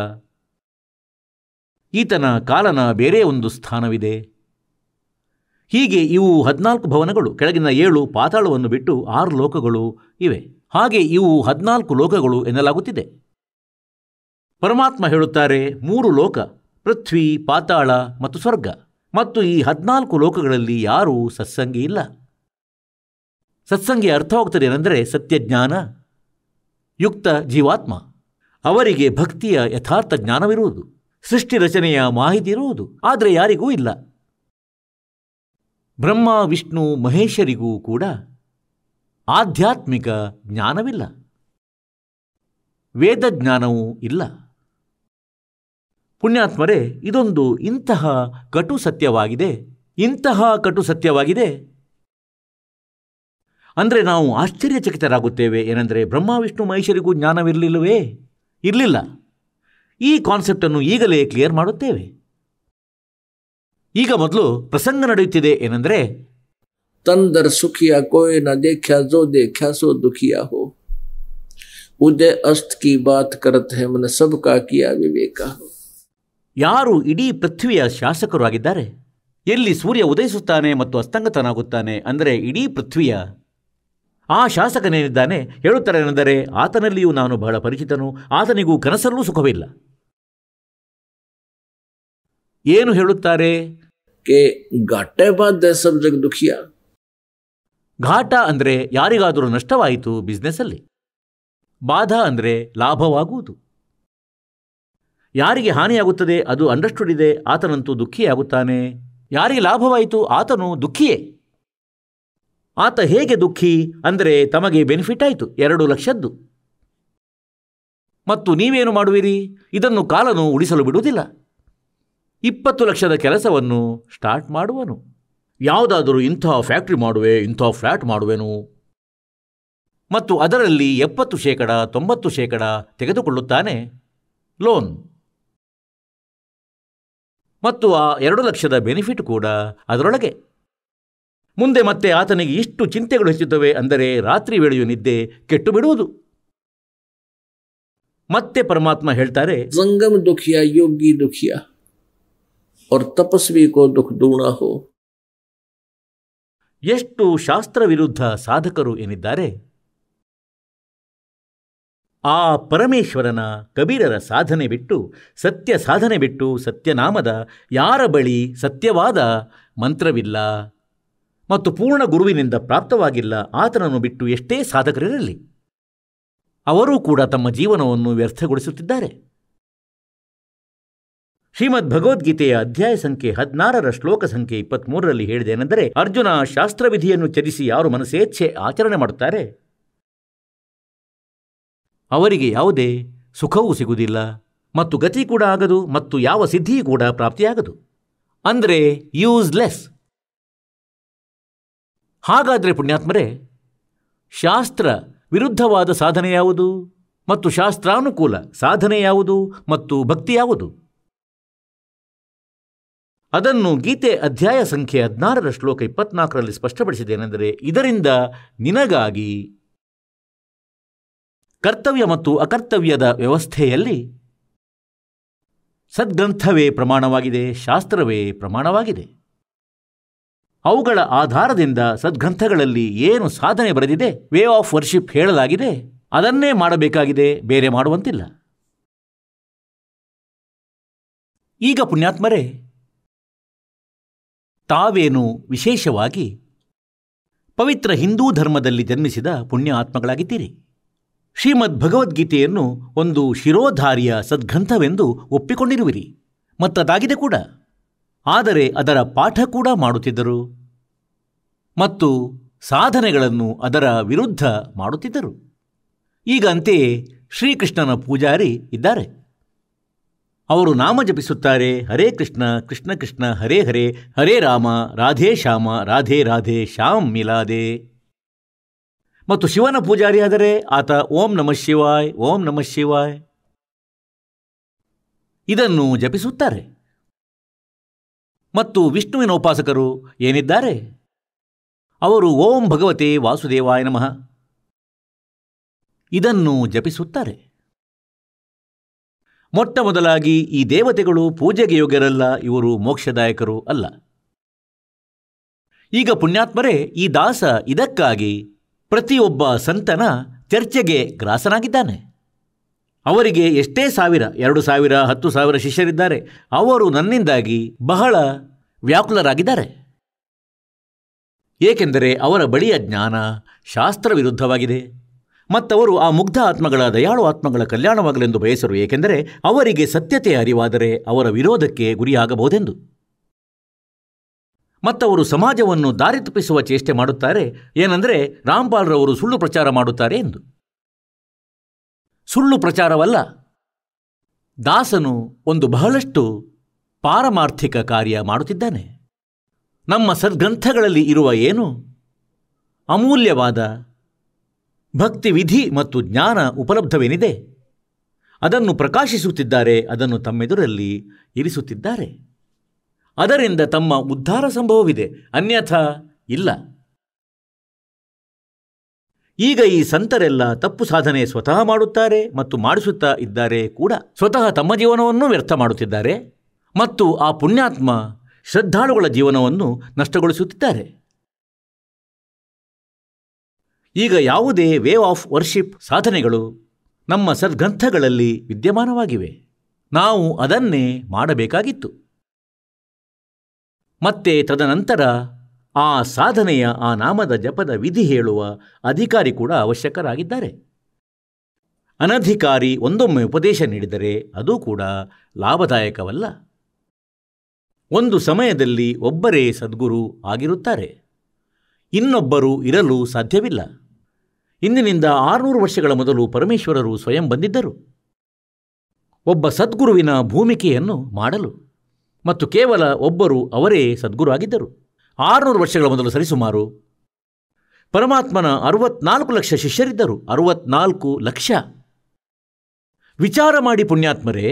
ಈತನ ಕಾಲನ ಬೇರೆ ಒಂದು ಸ್ಥಾನವಿದೆ. ಹೀಗೆ ಇವು 14 ಭವನಗಳು. ಕೆಳಗಿನ 7 ಪಾತಾಳವನ್ನು ಬಿಟ್ಟು 6 ಲೋಕಗಳು ಇವೆ. ಹಾಗೆ ಇವು 14 ಲೋಕಗಳು ಎನ್ನಲಾಗುತ್ತಿದೆ. ಪರಮಾತ್ಮ ಹೇಳುತ್ತಾರೆ 3 ಲೋಕ, ಪೃಥ್ವಿ, ಪಾತಾಳ ಮತ್ತು ಸ್ವರ್ಗ. ಮತ್ತು ಈ 14 ಲೋಕಗಳಲ್ಲಿ ಯಾರೂ ಸತ್ಸಂಗಿ ಇಲ್ಲ. ಸತ್ಸಂಗಿ ಅರ್ಥವಾಗುತ್ತದೆ ಏನೆಂದರೆ ಸತ್ಯಜ್ಞಾನ ಯುಕ್ತ ಜೀವಾತ್ಮ. ಅವರಿಗೆ ಭಕ್ತಿಯ ಯಥಾರ್ಥ ಜ್ಞಾನವಿರುವುದು, ಸೃಷ್ಟಿ ರಚನೆಯ ಮಾಹಿತಿ ಇರುವುದು. ಆದರೆ ಯಾರಿಗೂ ಇಲ್ಲ. ಬ್ರಹ್ಮ, ವಿಷ್ಣು, ಮಹೇಶರಿಗೂ ಕೂಡ ಆಧ್ಯಾತ್ಮಿಕ ಜ್ಞಾನವಿಲ್ಲ, ವೇದಜ್ಞಾನವೂ ಇಲ್ಲ. ಪುಣ್ಯಾತ್ಮರೇ, ಇದೊಂದು ಇಂತಹ ಕಟು ಸತ್ಯವಾಗಿದೆ, ಇಂತಹ ಕಟು ಸತ್ಯವಾಗಿದೆ ಅಂದರೆ ನಾವು ಆಶ್ಚರ್ಯಚಕಿತರಾಗುತ್ತೇವೆ. ಏನೆಂದರೆ ಬ್ರಹ್ಮ, ವಿಷ್ಣು, ಮಹೇಶರಿಗೂ ಜ್ಞಾನವಿರಲಿಲ್ಲವೇ? ಇರಲಿಲ್ಲ. ಈ ಕಾನ್ಸೆಪ್ಟನ್ನು ಈಗಲೇ ಕ್ಲಿಯರ್ ಮಾಡುತ್ತೇವೆ. ಈಗ ಮೊದಲು ಪ್ರಸಂಗ ನಡೆಯುತ್ತಿದೆ. ಏನೆಂದರೆ ತಂದರ್ ಸುಖಿಯ ಕೋಯ ನ ದೇಖ್ಯಾ ಜೋ ದೇಖ್ಯಾ ಸೋ ದುಖಿಯಾ ಹೋ, ಉದಯ ಅಸ್ತ್ ಕಿ ಬಾತ್ ಕರತ್ ಹೈ ಮನ ಸಬ್ ಕಾ ಕಿಯಾ ವಿವೇಕ. ಯಾರು ಇಡೀ ಪೃಥ್ವಿಯ ಶಾಸಕರು ಆಗಿದ್ದಾರೆ, ಎಲ್ಲಿ ಸೂರ್ಯ ಉದಯಿಸುತ್ತಾನೆ ಮತ್ತು ಅಸ್ತಂಗತನಾಗುತ್ತಾನೆ, ಅಂದರೆ ಇಡೀ ಪೃಥ್ವಿಯ ಆ ಶಾಸಕನೇನಿದ್ದಾನೆ, ಹೇಳುತ್ತಾರೆ ಏನೆಂದರೆ ಆತನಲ್ಲಿಯೂ ನಾನು ಬಹಳ ಪರಿಚಿತನು, ಆತನಿಗೂ ಕನಸಲ್ಲೂ ಸುಖವಿಲ್ಲ. ಏನು ಹೇಳುತ್ತಾರೆ? ಘಾಟೆ ಬಾದ್ ಸಬ್ ಜಗ ದುಖಿಯಾ. ಘಾಟ ಅಂದರೆ ಯಾರಿಗಾದರೂ ನಷ್ಟವಾಯಿತು ಬಿಸ್ನೆಸ್ಸಲ್ಲಿ, ಬಾಧ ಅಂದರೆ ಲಾಭವಾಗುವುದು. ಯಾರಿಗೆ ಹಾನಿಯಾಗುತ್ತದೆ ಅದು ಅಂಡರ್ಸ್ಟುಡ್ ಇದೆ, ಆತನಂತೂ ದುಃಖಿಯಾಗುತ್ತಾನೆ. ಯಾರಿಗೆ ಲಾಭವಾಯಿತು ಆತನು ದುಃಖಿಯೇ. ಆತ ಹೇಗೆ ದುಃಖಿ ಅಂದರೆ ತಮಗೆ ಬೆನಿಫಿಟ್ ಆಯಿತು 2 ಲಕ್ಷದ್ದು. ಮತ್ತು ನೀವೇನು ಮಾಡುವಿರಿ? ಇದನ್ನು ಕಾಲನು ಉಳಿಸಲು ಬಿಡುವುದಿಲ್ಲ. 20 ಲಕ್ಷದ ಕೆಲಸವನ್ನು ಸ್ಟಾರ್ಟ್ ಮಾಡುವನು. ಯಾವುದಾದರೂ ಇಂಥ ಫ್ಯಾಕ್ಟ್ರಿ ಮಾಡುವೆ, ಇಂಥ ಫ್ಲ್ಯಾಟ್ ಮಾಡುವೆನು, ಮತ್ತು ಅದರಲ್ಲಿ 70%, 90% ತೆಗೆದುಕೊಳ್ಳುತ್ತಾನೆ ಲೋನ್. ಮತ್ತು ಆ 2 ಲಕ್ಷದ ಬೆನಿಫಿಟ್ ಕೂಡ ಅದರೊಳಗೆ. ಮುಂದೆ ಮತ್ತೆ ಆತನಿಗೆ ಇಷ್ಟು ಚಿಂತೆಗಳು ಹೆಚ್ಚುತ್ತವೆ ಅಂದರೆ ರಾತ್ರಿ ವೇಳೆಯೂ ನಿದ್ದೆ ಕೆಟ್ಟು ಬಿಡುವುದು. ಮತ್ತೆ ಪರಮಾತ್ಮ ಹೇಳ್ತಾರೆ, संगम दुखिया योगी दुखिया और तपस्वी को दुख दूना हो. ಎಷ್ಟು ಶಾಸ್ತ್ರ ವಿರುದ್ಧ ಸಾಧಕರು ಏನಿದ್ದಾರೆ. ಆ ಪರಮೇಶ್ವರನ ಕಬೀರರ ಸಾಧನೆ ಬಿಟ್ಟು, ಸತ್ಯ ಸಾಧನೆ ಬಿಟ್ಟು, ಸತ್ಯನಾಮದ ಯಾರ ಬಳಿ ಸತ್ಯವಾದ ಮಂತ್ರವಿಲ್ಲ ಮತ್ತು ಪೂರ್ಣ ಗುರುವಿನಿಂದ ಪ್ರಾಪ್ತವಾಗಿಲ್ಲ, ಆತನನ್ನು ಬಿಟ್ಟು ಎಷ್ಟೇ ಸಾಧಕರಿರಲಿ ಅವರೂ ಕೂಡ ತಮ್ಮ ಜೀವನವನ್ನು ವ್ಯರ್ಥಗೊಳಿಸುತ್ತಿದ್ದಾರೆ. ಶ್ರೀಮದ್ ಭಗವದ್ಗೀತೆಯ ಅಧ್ಯಾಯ ಸಂಖ್ಯೆ 16 ಶ್ಲೋಕ ಸಂಖ್ಯೆ 23ರಲ್ಲಿ ಹೇಳಿದೇನೆಂದರೆ, ಅರ್ಜುನ, ಶಾಸ್ತ್ರವಿಧಿಯನ್ನು ತ್ಯಜಿಸಿ ಯಾರು ಮನಸ್ಸೇಚ್ಛೆ ಆಚರಣೆ ಮಾಡುತ್ತಾರೆ ಅವರಿಗೆ ಯಾವುದೇ ಸುಖವೂ ಸಿಗುವುದಿಲ್ಲ ಮತ್ತು ಗತಿ ಕೂಡ ಆಗದು ಮತ್ತು ಯಾವ ಸಿದ್ಧಿಯೂ ಕೂಡ ಪ್ರಾಪ್ತಿಯಾಗದು. ಅಂದರೆ ಯೂಸ್ಲೆಸ್. ಹಾಗಾದರೆ ಪುಣ್ಯಾತ್ಮರೇ, ಶಾಸ್ತ್ರ ವಿರುದ್ಧವಾದ ಸಾಧನೆ ಯಾವುದು ಮತ್ತು ಶಾಸ್ತ್ರಾನುಕೂಲ ಸಾಧನೆ ಯಾವುದು ಮತ್ತು ಭಕ್ತಿ ಯಾವುದು? ಅದನ್ನು ಗೀತೆ ಅಧ್ಯಾಯ ಸಂಖ್ಯೆ 16 ಶ್ಲೋಕ 24ರಲ್ಲಿ ಸ್ಪಷ್ಟಪಡಿಸಿದೇನೆಂದರೆ, ಇದರಿಂದ ನಿನಗಾಗಿ ಕರ್ತವ್ಯ ಮತ್ತು ಅಕರ್ತವ್ಯದ ವ್ಯವಸ್ಥೆಯಲ್ಲಿ ಸದ್ಗ್ರಂಥವೇ ಪ್ರಮಾಣವಾಗಿದೆ, ಶಾಸ್ತ್ರವೇ ಪ್ರಮಾಣವಾಗಿದೆ. ಅವುಗಳ ಆಧಾರದಿಂದ ಸದ್ಗ್ರಂಥಗಳಲ್ಲಿ ಏನು ಸಾಧನೆ ಬರೆದಿದೆ, ವೇ ಆಫ್ ವರ್ಷಿಪ್ ಹೇಳಲಾಗಿದೆ, ಅದನ್ನೇ ಮಾಡಬೇಕಾಗಿದೆ, ಬೇರೆ ಮಾಡುವಂತಿಲ್ಲ. ಈಗ ಪುಣ್ಯಾತ್ಮರೇ, ತಾವೇನು ವಿಶೇಷವಾಗಿ ಪವಿತ್ರ ಹಿಂದೂ ಧರ್ಮದಲ್ಲಿ ಜನ್ಮಿಸಿದ ಪುಣ್ಯ ಆತ್ಮಗಳಾಗಿದ್ದೀರಿ. ಶ್ರೀಮದ್ ಭಗವದ್ಗೀತೆಯನ್ನು ಒಂದು ಶಿರೋಧಾರಿಯ ಸದ್ಗ್ರಂಥವೆಂದು ಒಪ್ಪಿಕೊಂಡಿರುವಿರಿ, ಮತ್ತದಾಗಿದೆ ಕೂಡ. ಆದರೆ ಅದರ ಪಾಠ ಕೂಡ ಮಾಡುತ್ತಿದ್ದರು ಮತ್ತು ಸಾಧನೆಗಳನ್ನು ಅದರ ವಿರುದ್ಧ ಮಾಡುತ್ತಿದ್ದರು. ಈಗ ಅಂತೆಯೇ ಶ್ರೀಕೃಷ್ಣನ ಪೂಜಾರಿ ಇದ್ದಾರೆ. ಅವರು ನಾಮ ಜಪಿಸುತ್ತಾರೆ, ಹರೇ ಕೃಷ್ಣ ಕೃಷ್ಣ ಕೃಷ್ಣ ಹರೇ ಹರೇ, ಹರೇ ರಾಮ ರಾಧೇ ಶ್ಯಾಮ ರಾಧೇ ರಾಧೇ ಶ್ಯಾಮ್ ಮಿಲಾದೆ. ಮತ್ತು ಶಿವನ ಪೂಜಾರಿ ಆದರೆ ಆತ ಓಂ ನಮಃ ಶಿವಾಯ್ ಓಂ ನಮಃ ಶಿವಾಯ್ ಇದನ್ನು ಜಪಿಸುತ್ತಾರೆ. ಮತ್ತು ವಿಷ್ಣುವಿನ ಉಪಾಸಕರು ಏನಿದ್ದಾರೆ ಅವರು ಓಂ ಭಗವತೆ ವಾಸುದೇವಾಯ ನಮಃ ಇದನ್ನು ಜಪಿಸುತ್ತಾರೆ. ಮೊಟ್ಟ ಮೊದಲಾಗಿ ಈ ದೇವತೆಗಳು ಪೂಜೆಗೆ ಯೋಗ್ಯರಲ್ಲ, ಇವರು ಮೋಕ್ಷದಾಯಕರು ಅಲ್ಲ. ಈಗ ಪುಣ್ಯಾತ್ಮರೇ, ಈ ದಾಸ ಇದಕ್ಕಾಗಿ ಪ್ರತಿಯೊಬ್ಬ ಸಂತನ ಚರ್ಚೆಗೆ ಗ್ರಾಸನಾಗಿದ್ದಾನೆ. ಅವರಿಗೆ ಎಷ್ಟೇ 1000, 2000, 10,000 ಶಿಷ್ಯರಿದ್ದಾರೆ. ಅವರು ನನ್ನಿಂದಾಗಿ ಬಹಳ ವ್ಯಾಕುಲರಾಗಿದ್ದಾರೆ. ಏಕೆಂದರೆ ಅವರ ಬಳಿಯ ಜ್ಞಾನ ಶಾಸ್ತ್ರ ವಿರುದ್ಧವಾಗಿದೆ. ಮತ್ತವರು ಆ ಮುಗ್ಧ ಆತ್ಮಗಳ, ದಯಾಳು ಆತ್ಮಗಳ ಕಲ್ಯಾಣವಾಗಲೆಂದು ಬಯಸರು. ಏಕೆಂದರೆ ಅವರಿಗೆ ಸತ್ಯತೆಯ ಅರಿವಾದರೆ ಅವರ ವಿರೋಧಕ್ಕೆ ಗುರಿಯಾಗಬಹುದೆಂದು. ಮತ್ತವರು ಸಮಾಜವನ್ನು ದಾರಿ ತಪ್ಪಿಸುವ ಚೇಷ್ಟೆ ಮಾಡುತ್ತಾರೆ. ಏನೆಂದರೆ ರಾಮ್ಪಾಲ್ರವರು ಸುಳ್ಳು ಪ್ರಚಾರ ಮಾಡುತ್ತಾರೆ ಎಂದು. ಸುಳ್ಳು ಪ್ರಚಾರವಲ್ಲ, ದಾಸನು ಒಂದು ಬಹಳಷ್ಟು ಪಾರಮಾರ್ಥಿಕ ಕಾರ್ಯ ಮಾಡುತ್ತಿದ್ದಾನೆ. ನಮ್ಮ ಸದ್ಗ್ರಂಥಗಳಲ್ಲಿ ಇರುವ ಏನು ಅಮೂಲ್ಯವಾದ ಭಕ್ತಿ ವಿಧಿ ಮತ್ತು ಜ್ಞಾನ ಉಪಲಬ್ಧವೇನಿದೆ ಅದನ್ನು ಪ್ರಕಾಶಿಸುತ್ತಿದ್ದಾರೆ, ಅದನ್ನು ತಮ್ಮೆದುರಲ್ಲಿ ಇರಿಸುತ್ತಿದ್ದಾರೆ. ಅದರಿಂದ ತಮ್ಮ ಉದ್ಧಾರ ಸಂಭವವಿದೆ, ಅನ್ಯಥಾ ಇಲ್ಲ. ಈಗ ಈ ಸಂತರೆಲ್ಲ ತಪ್ಪು ಸಾಧನೆ ಸ್ವತಃ ಮಾಡುತ್ತಾರೆ ಮತ್ತು ಮಾಡಿಸುತ್ತಾ ಇದ್ದಾರೆ ಕೂಡ. ಸ್ವತಃ ತಮ್ಮ ಜೀವನವನ್ನು ವ್ಯರ್ಥ ಮಾಡುತ್ತಿದ್ದಾರೆ ಮತ್ತು ಆ ಪುಣ್ಯಾತ್ಮ ಶ್ರದ್ಧಾಳುಗಳ ಜೀವನವನ್ನು ನಷ್ಟಗೊಳಿಸುತ್ತಿದ್ದಾರೆ. ಈಗ ಯಾವುದೇ ವೇ ಆಫ್ ವರ್ಷಿಪ್ ಸಾಧನೆಗಳು ನಮ್ಮ ಸದ್ಗ್ರಂಥಗಳಲ್ಲಿ ವಿದ್ಯಮಾನವಾಗಿವೆ. ನಾವು ಅದನ್ನೇ ಮಾಡಬೇಕಾಗಿತ್ತು. ಮತ್ತೆ ತದನಂತರ ಆ ಸಾಧನೆಯ, ಆ ನಾಮದ ಜಪದ ವಿಧಿ ಹೇಳುವ ಅಧಿಕಾರಿ ಕೂಡ ಅವಶ್ಯಕರಾಗಿದ್ದಾರೆ. ಅನಧಿಕಾರಿ ಒಂದೊಮ್ಮೆ ಉಪದೇಶ ನೀಡಿದರೆ ಅದು ಕೂಡ ಲಾಭದಾಯಕವಲ್ಲ. ಒಂದು ಸಮಯದಲ್ಲಿ ಒಬ್ಬರೇ ಸದ್ಗುರು ಆಗಿರುತ್ತಾರೆ, ಇನ್ನೊಬ್ಬರು ಇರಲು ಸಾಧ್ಯವಿಲ್ಲ. ಇಂದಿನಿಂದ 600 ವರ್ಷಗಳ ಮೊದಲು ಪರಮೇಶ್ವರರು ಸ್ವಯಂ ಬಂದಿದ್ದರು ಒಬ್ಬ ಸದ್ಗುರುವಿನ ಭೂಮಿಕೆಯನ್ನು ಮಾಡಲು, ಮತ್ತು ಕೇವಲ ಒಬ್ಬರು ಅವರೇ ಸದ್ಗುರು ಆಗಿದ್ದರು. 600 ವರ್ಷಗಳ ಮೊದಲು ಸರಿಸುಮಾರು ಪರಮಾತ್ಮನ 64 ಲಕ್ಷ ಶಿಷ್ಯರಿದ್ದರು. 64 ಲಕ್ಷ. ವಿಚಾರ ಮಾಡಿ ಪುಣ್ಯಾತ್ಮರೇ,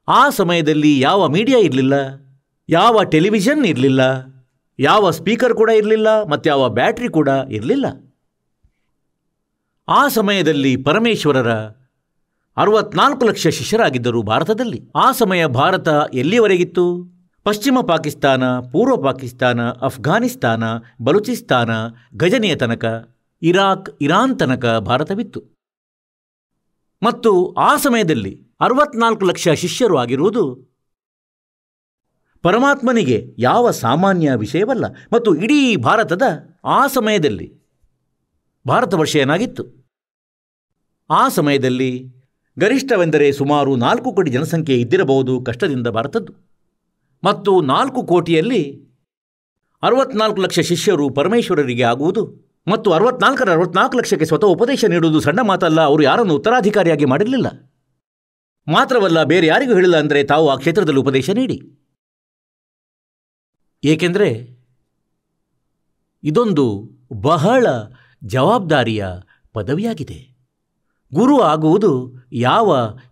ಆ ಸಮಯದಲ್ಲಿ ಯಾವ ಮೀಡಿಯಾ ಇರಲಿಲ್ಲ, ಯಾವ ಟೆಲಿವಿಷನ್ ಇರಲಿಲ್ಲ, ಯಾವ ಸ್ಪೀಕರ್ ಕೂಡ ಇರಲಿಲ್ಲ, ಮತ್ತು ಯಾವ ಬ್ಯಾಟ್ರಿ ಕೂಡ ಇರಲಿಲ್ಲ. ಆ ಸಮಯದಲ್ಲಿ ಪರಮೇಶ್ವರರ 64 ಲಕ್ಷ ಶಿಷ್ಯರಾಗಿದ್ದರು ಭಾರತದಲ್ಲಿ. ಆ ಸಮಯ ಭಾರತ ಎಲ್ಲಿಯವರೆಗಿತ್ತು? ಪಶ್ಚಿಮ ಪಾಕಿಸ್ತಾನ, ಪೂರ್ವ ಪಾಕಿಸ್ತಾನ, ಅಫ್ಘಾನಿಸ್ತಾನ, ಬಲೂಚಿಸ್ತಾನ, ಗಜನಿಯ ತನಕ, ಇರಾಕ್, ಇರಾನ್ ತನಕ ಭಾರತವಿತ್ತು. ಮತ್ತು ಆ ಸಮಯದಲ್ಲಿ 64 ಲಕ್ಷ ಶಿಷ್ಯರು ಆಗಿರುವುದು ಪರಮಾತ್ಮನಿಗೆ ಯಾವ ಸಾಮಾನ್ಯ ವಿಷಯವಲ್ಲ. ಮತ್ತು ಇಡೀ ಭಾರತದ ಆ ಸಮಯದಲ್ಲಿ ಭಾರತವರ್ಷ ಏನಾಗಿತ್ತು? ಆ ಸಮಯದಲ್ಲಿ ಗರಿಷ್ಠವೆಂದರೆ ಸುಮಾರು 4 ಕೋಟಿ ಜನಸಂಖ್ಯೆ ಇದ್ದಿರಬಹುದು ಕಷ್ಟದಿಂದ ಭಾರತದ್ದು. ಮತ್ತು 4 ಕೋಟಿಯಲ್ಲಿ 64 ಲಕ್ಷ ಶಿಷ್ಯರು ಪರಮೇಶ್ವರರಿಗೆ ಆಗುವುದು, ಮತ್ತು 64 ಲಕ್ಷಕ್ಕೆ ಸ್ವತಃ ಉಪದೇಶ ನೀಡುವುದು ಸಣ್ಣ ಮಾತಲ್ಲ. ಅವರು ಯಾರನ್ನು ಉತ್ತರಾಧಿಕಾರಿಯಾಗಿ ಮಾಡಿರಲಿಲ್ಲ. ಮಾತ್ರವಲ್ಲ, ಬೇರೆ ಯಾರಿಗೂ ಹೇಳಿಲ್ಲ ಅಂದರೆ ತಾವು ಆ ಕ್ಷೇತ್ರದಲ್ಲಿ ಉಪದೇಶ ನೀಡಿ. ಏಕೆಂದರೆ ಇದೊಂದು ಬಹಳ ಜವಾಬ್ದಾರಿಯ ಪದವಿಯಾಗಿದೆ. ಗುರು ಆಗುವುದು ಯಾವ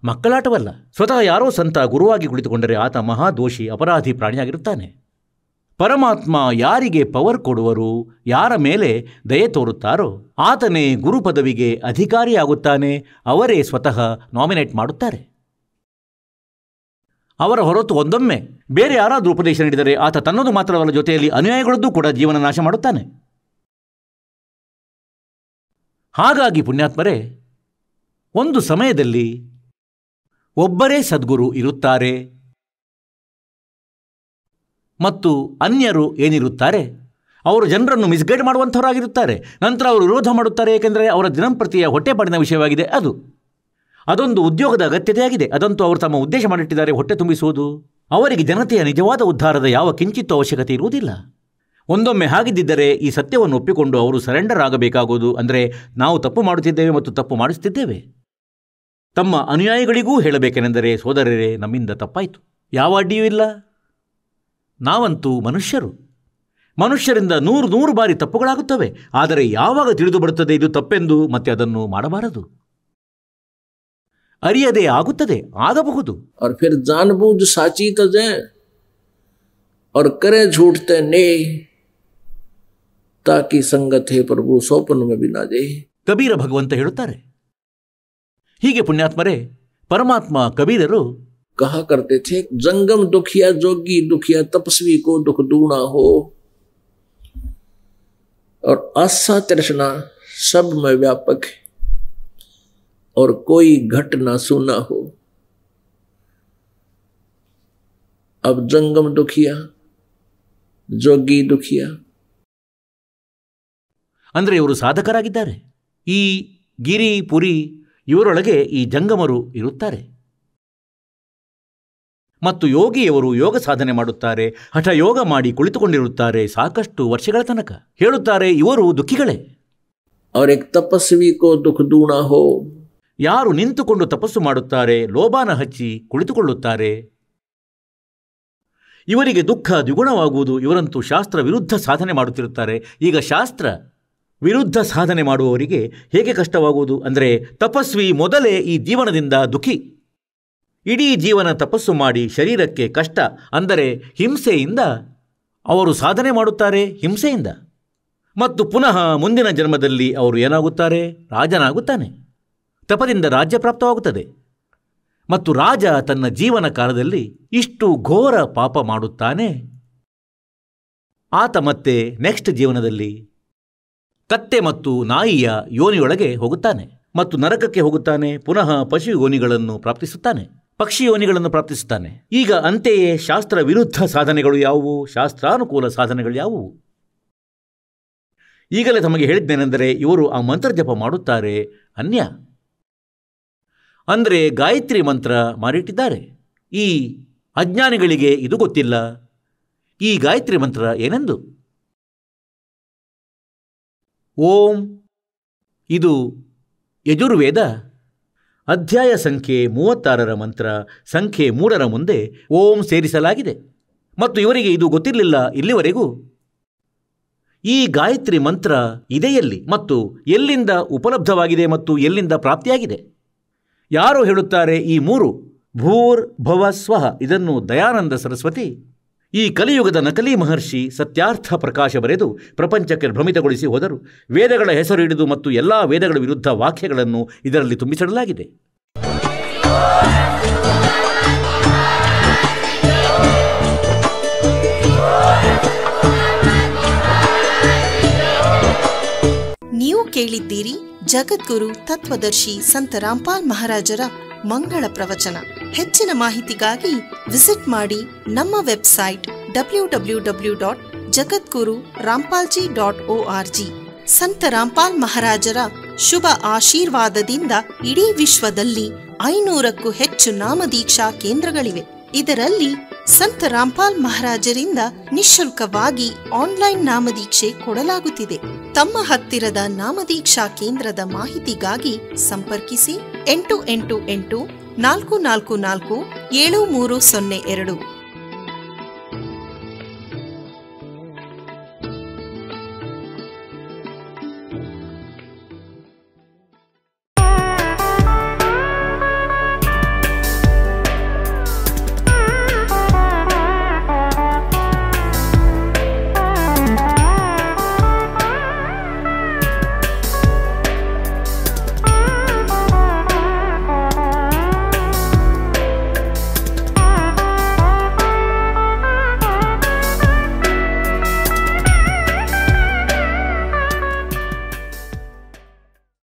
ಮಕ್ಕಳಾಟವಲ್ಲ. ಸ್ವತಃ ಯಾರೋ ಸಂತ ಗುರುವಾಗಿ ಕುಳಿತುಕೊಂಡರೆ ಆತ ಮಹಾದೋಷಿ, ಅಪರಾಧಿ ಪ್ರಾಣಿಯಾಗಿರುತ್ತಾನೆ. ಪರಮಾತ್ಮ ಯಾರಿಗೆ ಪವರ್ ಕೊಡುವರು, ಯಾರ ಮೇಲೆ ದಯೆ ತೋರುತ್ತಾರೋ ಆತನೇ ಗುರು ಪದವಿಗೆ ಅಧಿಕಾರಿಯಾಗುತ್ತಾನೆ. ಅವರೇ ಸ್ವತಃ ನಾಮಿನೇಟ್ ಮಾಡುತ್ತಾರೆ. ಅವರ ಹೊರತು ಒಂದೊಮ್ಮೆ ಬೇರೆ ಯಾರಾದರೂ ಉಪದೇಶ ನೀಡಿದರೆ ಆತ ತನ್ನದು ಮಾತ್ರವಲ್ಲ, ಜೊತೆಯಲ್ಲಿ ಅನುಯಾಯಿಗಳದ್ದು ಕೂಡ ಜೀವನ ನಾಶ ಮಾಡುತ್ತಾನೆ. ಹಾಗಾಗಿ ಪುಣ್ಯಾತ್ಮರೇ, ಒಂದು ಸಮಯದಲ್ಲಿ ಒಬ್ಬರೇ ಸದ್ಗುರು ಇರುತ್ತಾರೆ ಮತ್ತು ಅನ್ಯರು ಏನಿರುತ್ತಾರೆ, ಅವರು ಜನರನ್ನು ಮಿಸ್ಗೈಡ್ ಮಾಡುವಂಥವರಾಗಿರುತ್ತಾರೆ. ನಂತರ ಅವರು ವಿರೋಧ ಮಾಡುತ್ತಾರೆ, ಏಕೆಂದರೆ ಅವರ ದಿನಂಪ್ರತಿಯ ಹೊಟ್ಟೆಪಾಡಿನ ವಿಷಯವಾಗಿದೆ. ಅದೊಂದು ಉದ್ಯೋಗದ ಅಗತ್ಯತೆಯಾಗಿದೆ. ಅದಂತೂ ಅವರು ತಮ್ಮ ಉದ್ದೇಶ ಮಾಡಿಟ್ಟಿದ್ದಾರೆ, ಹೊಟ್ಟೆ ತುಂಬಿಸುವುದು. ಅವರಿಗೆ ಜನತೆಯ ನಿಜವಾದ ಉದ್ಧಾರದ ಯಾವ ಕಿಂಚಿತ್ತೂ ಅವಶ್ಯಕತೆ ಇರುವುದಿಲ್ಲ. ಒಂದೊಮ್ಮೆ ಹಾಗಿದ್ದರೆ ಈ ಸತ್ಯವನ್ನು ಒಪ್ಪಿಕೊಂಡು ಅವರು ಸರೆಂಡರ್ ಆಗಬೇಕಾಗುವುದು. ಅಂದರೆ ನಾವು ತಪ್ಪು ಮಾಡುತ್ತಿದ್ದೇವೆ ಮತ್ತು ತಪ್ಪು ಮಾಡಿಸುತ್ತಿದ್ದೇವೆ. ತಮ್ಮ ಅನುಯಾಯಿಗಳಿಗೂ ಹೇಳಬೇಕೆಂದರೆ, ಸೋದರರೇ, ನಮ್ಮಿಂದ ತಪ್ಪಾಯಿತು, ಯಾವ ಅಡ್ಡಿಯೂ ಇಲ್ಲ. ನಾವಂತೂ ಮನುಷ್ಯರು. ಮನುಷ್ಯರಿಂದ 100 ಬಾರಿ ತಪ್ಪುಗಳಾಗುತ್ತವೆ. ಆದರೆ ಯಾವಾಗ ತಿಳಿದು ಬರುತ್ತದೆ ಇದು ತಪ್ಪೆಂದು, ಮತ್ತೆ ಅದನ್ನು ಮಾಡಬಾರದು. ಅರಿಯದೇ ಆಗುತ್ತದೆ, ಆಗಬಹುದು. और फिर जानबूझ साची तजे और करे झूठते ने ताकि संगत है प्रभु सोपन में भी ना दे. ಕಬೀರ ಭಗವಂತ ಹೇಳುತ್ತಾರೆ. ಹೀಗೆ ಪುಣ್ಯಾತ್ಮರೇ, ಪರಮಾತ್ಮ ಕಬೀರರು कहा करते थे, जंगम दुखिया जोगी दुखिया तपस्वी को दुख दूना हो और आशा तृष्णा सब में व्यापक है और कोई घट ना सुना हो. अब जंगम दुखिया जोगी दुखिया ಅಂದರೆ ಇವರು ಸಾಧಕರಾಗಿದ್ದಾರೆ. ಈ ಗಿರಿ ಪುರಿ ಇವರೊಳಗೆ ಈ ಜಂಗಮರು ಇರುತ್ತಾರೆ. ಮತ್ತು ಯೋಗಿಯವರು ಯೋಗ ಸಾಧನೆ ಮಾಡುತ್ತಾರೆ, ಹಠಯೋಗ ಮಾಡಿ ಕುಳಿತುಕೊಂಡಿರುತ್ತಾರೆ ಸಾಕಷ್ಟು ವರ್ಷಗಳ ತನಕ. ಹೇಳುತ್ತಾರೆ ಇವರು ದುಃಖಿಗಳೇ. और एक तपस्वी को दुख दूना हो, ಯಾರು ನಿಂತುಕೊಂಡು ತಪಸ್ಸು ಮಾಡುತ್ತಾರೆ, ಲೋಭಾನ ಹಚ್ಚಿ ಕುಳಿತುಕೊಳ್ಳುತ್ತಾರೆ, ಇವರಿಗೆ ದುಃಖ ದ್ವಿಗುಣವಾಗುವುದು. ಇವರಂತೂ ಶಾಸ್ತ್ರ ವಿರುದ್ಧ ಸಾಧನೆ ಮಾಡುತ್ತಿರುತ್ತಾರೆ. ಈಗ ಶಾಸ್ತ್ರ ವಿರುದ್ಧ ಸಾಧನೆ ಮಾಡುವವರಿಗೆ ಹೇಗೆ ಕಷ್ಟವಾಗುವುದು? ಅಂದರೆ ತಪಸ್ವಿ ಮೊದಲೇ ಈ ಜೀವನದಿಂದ ದುಃಖಿ. ಇಡೀ ಜೀವನ ತಪಸ್ಸು ಮಾಡಿ ಶರೀರಕ್ಕೆ ಕಷ್ಟ, ಅಂದರೆ ಹಿಂಸೆಯಿಂದ ಅವರು ಸಾಧನೆ ಮಾಡುತ್ತಾರೆ, ಹಿಂಸೆಯಿಂದ. ಮತ್ತು ಪುನಃ ಮುಂದಿನ ಜನ್ಮದಲ್ಲಿ ಅವರು ಏನಾಗುತ್ತಾರೆ? ರಾಜನಾಗುತ್ತಾನೆ. ತಪದಿಂದ ರಾಜ್ಯ ಪ್ರಾಪ್ತವಾಗುತ್ತದೆ. ಮತ್ತು ರಾಜ ತನ್ನ ಜೀವನ ಕಾಲದಲ್ಲಿ ಇಷ್ಟು ಘೋರ ಪಾಪ ಮಾಡುತ್ತಾನೆ. ಆತ ಮತ್ತೆ ನೆಕ್ಸ್ಟ್ ಜೀವನದಲ್ಲಿ ಕತ್ತೆ ಮತ್ತು ನಾಯಿಯ ಯೋನಿಯೊಳಗೆ ಹೋಗುತ್ತಾನೆ ಮತ್ತು ನರಕಕ್ಕೆ ಹೋಗುತ್ತಾನೆ. ಪುನಃ ಪಶು ಯೋನಿಗಳನ್ನು ಪ್ರಾಪ್ತಿಸುತ್ತಾನೆ, ಪಕ್ಷಿ ಯೋನಿಗಳನ್ನು ಪ್ರಾಪ್ತಿಸುತ್ತಾನೆ. ಈಗ ಅಂತೆಯೇ ಶಾಸ್ತ್ರ ವಿರುದ್ಧ ಸಾಧನೆಗಳು ಯಾವುವು, ಶಾಸ್ತ್ರಾನುಕೂಲ ಸಾಧನೆಗಳು ಯಾವುವು? ಈಗಲೇ ತಮಗೆ ಹೇಳಿದ್ದೇನೆಂದರೆ, ಇವರು ಆ ಮಂತ್ರಜಪ ಮಾಡುತ್ತಾರೆ ಅನ್ಯ. ಅಂದರೆ ಗಾಯತ್ರಿ ಮಂತ್ರ ಮಾಡಿಟ್ಟಿದ್ದಾರೆ. ಈ ಅಜ್ಞಾನಿಗಳಿಗೆ ಇದು ಗೊತ್ತಿಲ್ಲ. ಈ ಗಾಯತ್ರಿ ಮಂತ್ರ ಏನೆಂದು? ಓಂ. ಇದು ಯಜುರ್ವೇದ ಅಧ್ಯಾಯ ಸಂಖ್ಯೆ 36ರ ಮಂತ್ರ ಸಂಖ್ಯೆ 3ರ ಮುಂದೆ ಓಂ ಸೇರಿಸಲಾಗಿದೆ. ಮತ್ತು ಇವರಿಗೆ ಇದು ಗೊತ್ತಿರಲಿಲ್ಲ ಇಲ್ಲಿವರೆಗೂ. ಈ ಗಾಯತ್ರಿ ಮಂತ್ರ ಇದೆಯಲ್ಲಿ ಮತ್ತು ಎಲ್ಲಿಂದ ಉಪಲಬ್ಧವಾಗಿದೆ ಮತ್ತು ಎಲ್ಲಿಂದ ಪ್ರಾಪ್ತಿಯಾಗಿದೆ? ಯಾರು ಹೇಳುತ್ತಾರೆ? ಈ 3 ಭೂರ್ ಭವ ಸ್ವಃ ಇದನ್ನು ದಯಾನಂದ ಸರಸ್ವತಿ ಈ ಕಲಿಯುಗದ ನಕಲಿ ಮಹರ್ಷಿ ಸತ್ಯಾರ್ಥ ಪ್ರಕಾಶ ಬರೆದು ಪ್ರಪಂಚಕ್ಕೆ ಭ್ರಮಿತಗೊಳಿಸಿ ಹೋದರು. ವೇದಗಳ ಹೆಸರು ಹಿಡಿದು ಮತ್ತು ಎಲ್ಲ ವೇದಗಳ ವಿರುದ್ಧ ವಾಕ್ಯಗಳನ್ನು ಇದರಲ್ಲಿ ತುಂಬಿಸಿಡಲಾಗಿದೆ. ನೀವು ಕೇಳಿದ್ದೀರಿ ಜಗದ್ಗುರು ತತ್ವದರ್ಶಿ ಸಂತ ರಾಮ್ಪಾಲ್ ಮಹಾರಾಜರ ಮಂಗಳ ಪ್ರವಚನ. ಹೆಚ್ಚಿನ ಮಾಹಿತಿಗಾಗಿ ವಿಸಿಟ್ ಮಾಡಿ ನಮ್ಮ ವೆಬ್ಸೈಟ್ www.jagadguru-rampalji.org. ಸಂತ ರಾಮ್ಪಾಲ್ ಮಹಾರಾಜರ ಶುಭ ಆಶೀರ್ವಾದದಿಂದ ಇಡೀ ವಿಶ್ವದಲ್ಲಿ 500ಕ್ಕೂ ಹೆಚ್ಚು ನಾಮದೀಕ್ಷಾ ಕೇಂದ್ರಗಳಿವೆ. ಇದರಲ್ಲಿ ಸಂತ ರಾಮ್ಪಾಲ್ ಮಹಾರಾಜರಿಂದ ನಿಶುಲ್ಕವಾಗಿ ಆನ್ಲೈನ್ ನಾಮದೀಕ್ಷೆ ಕೊಡಲಾಗುತ್ತಿದೆ. ತಮ್ಮ ಹತ್ತಿರದ ನಾಮದೀಕ್ಷಾ ಕೇಂದ್ರದ ಮಾಹಿತಿಗಾಗಿ ಸಂಪರ್ಕಿಸಿ 888 444 7302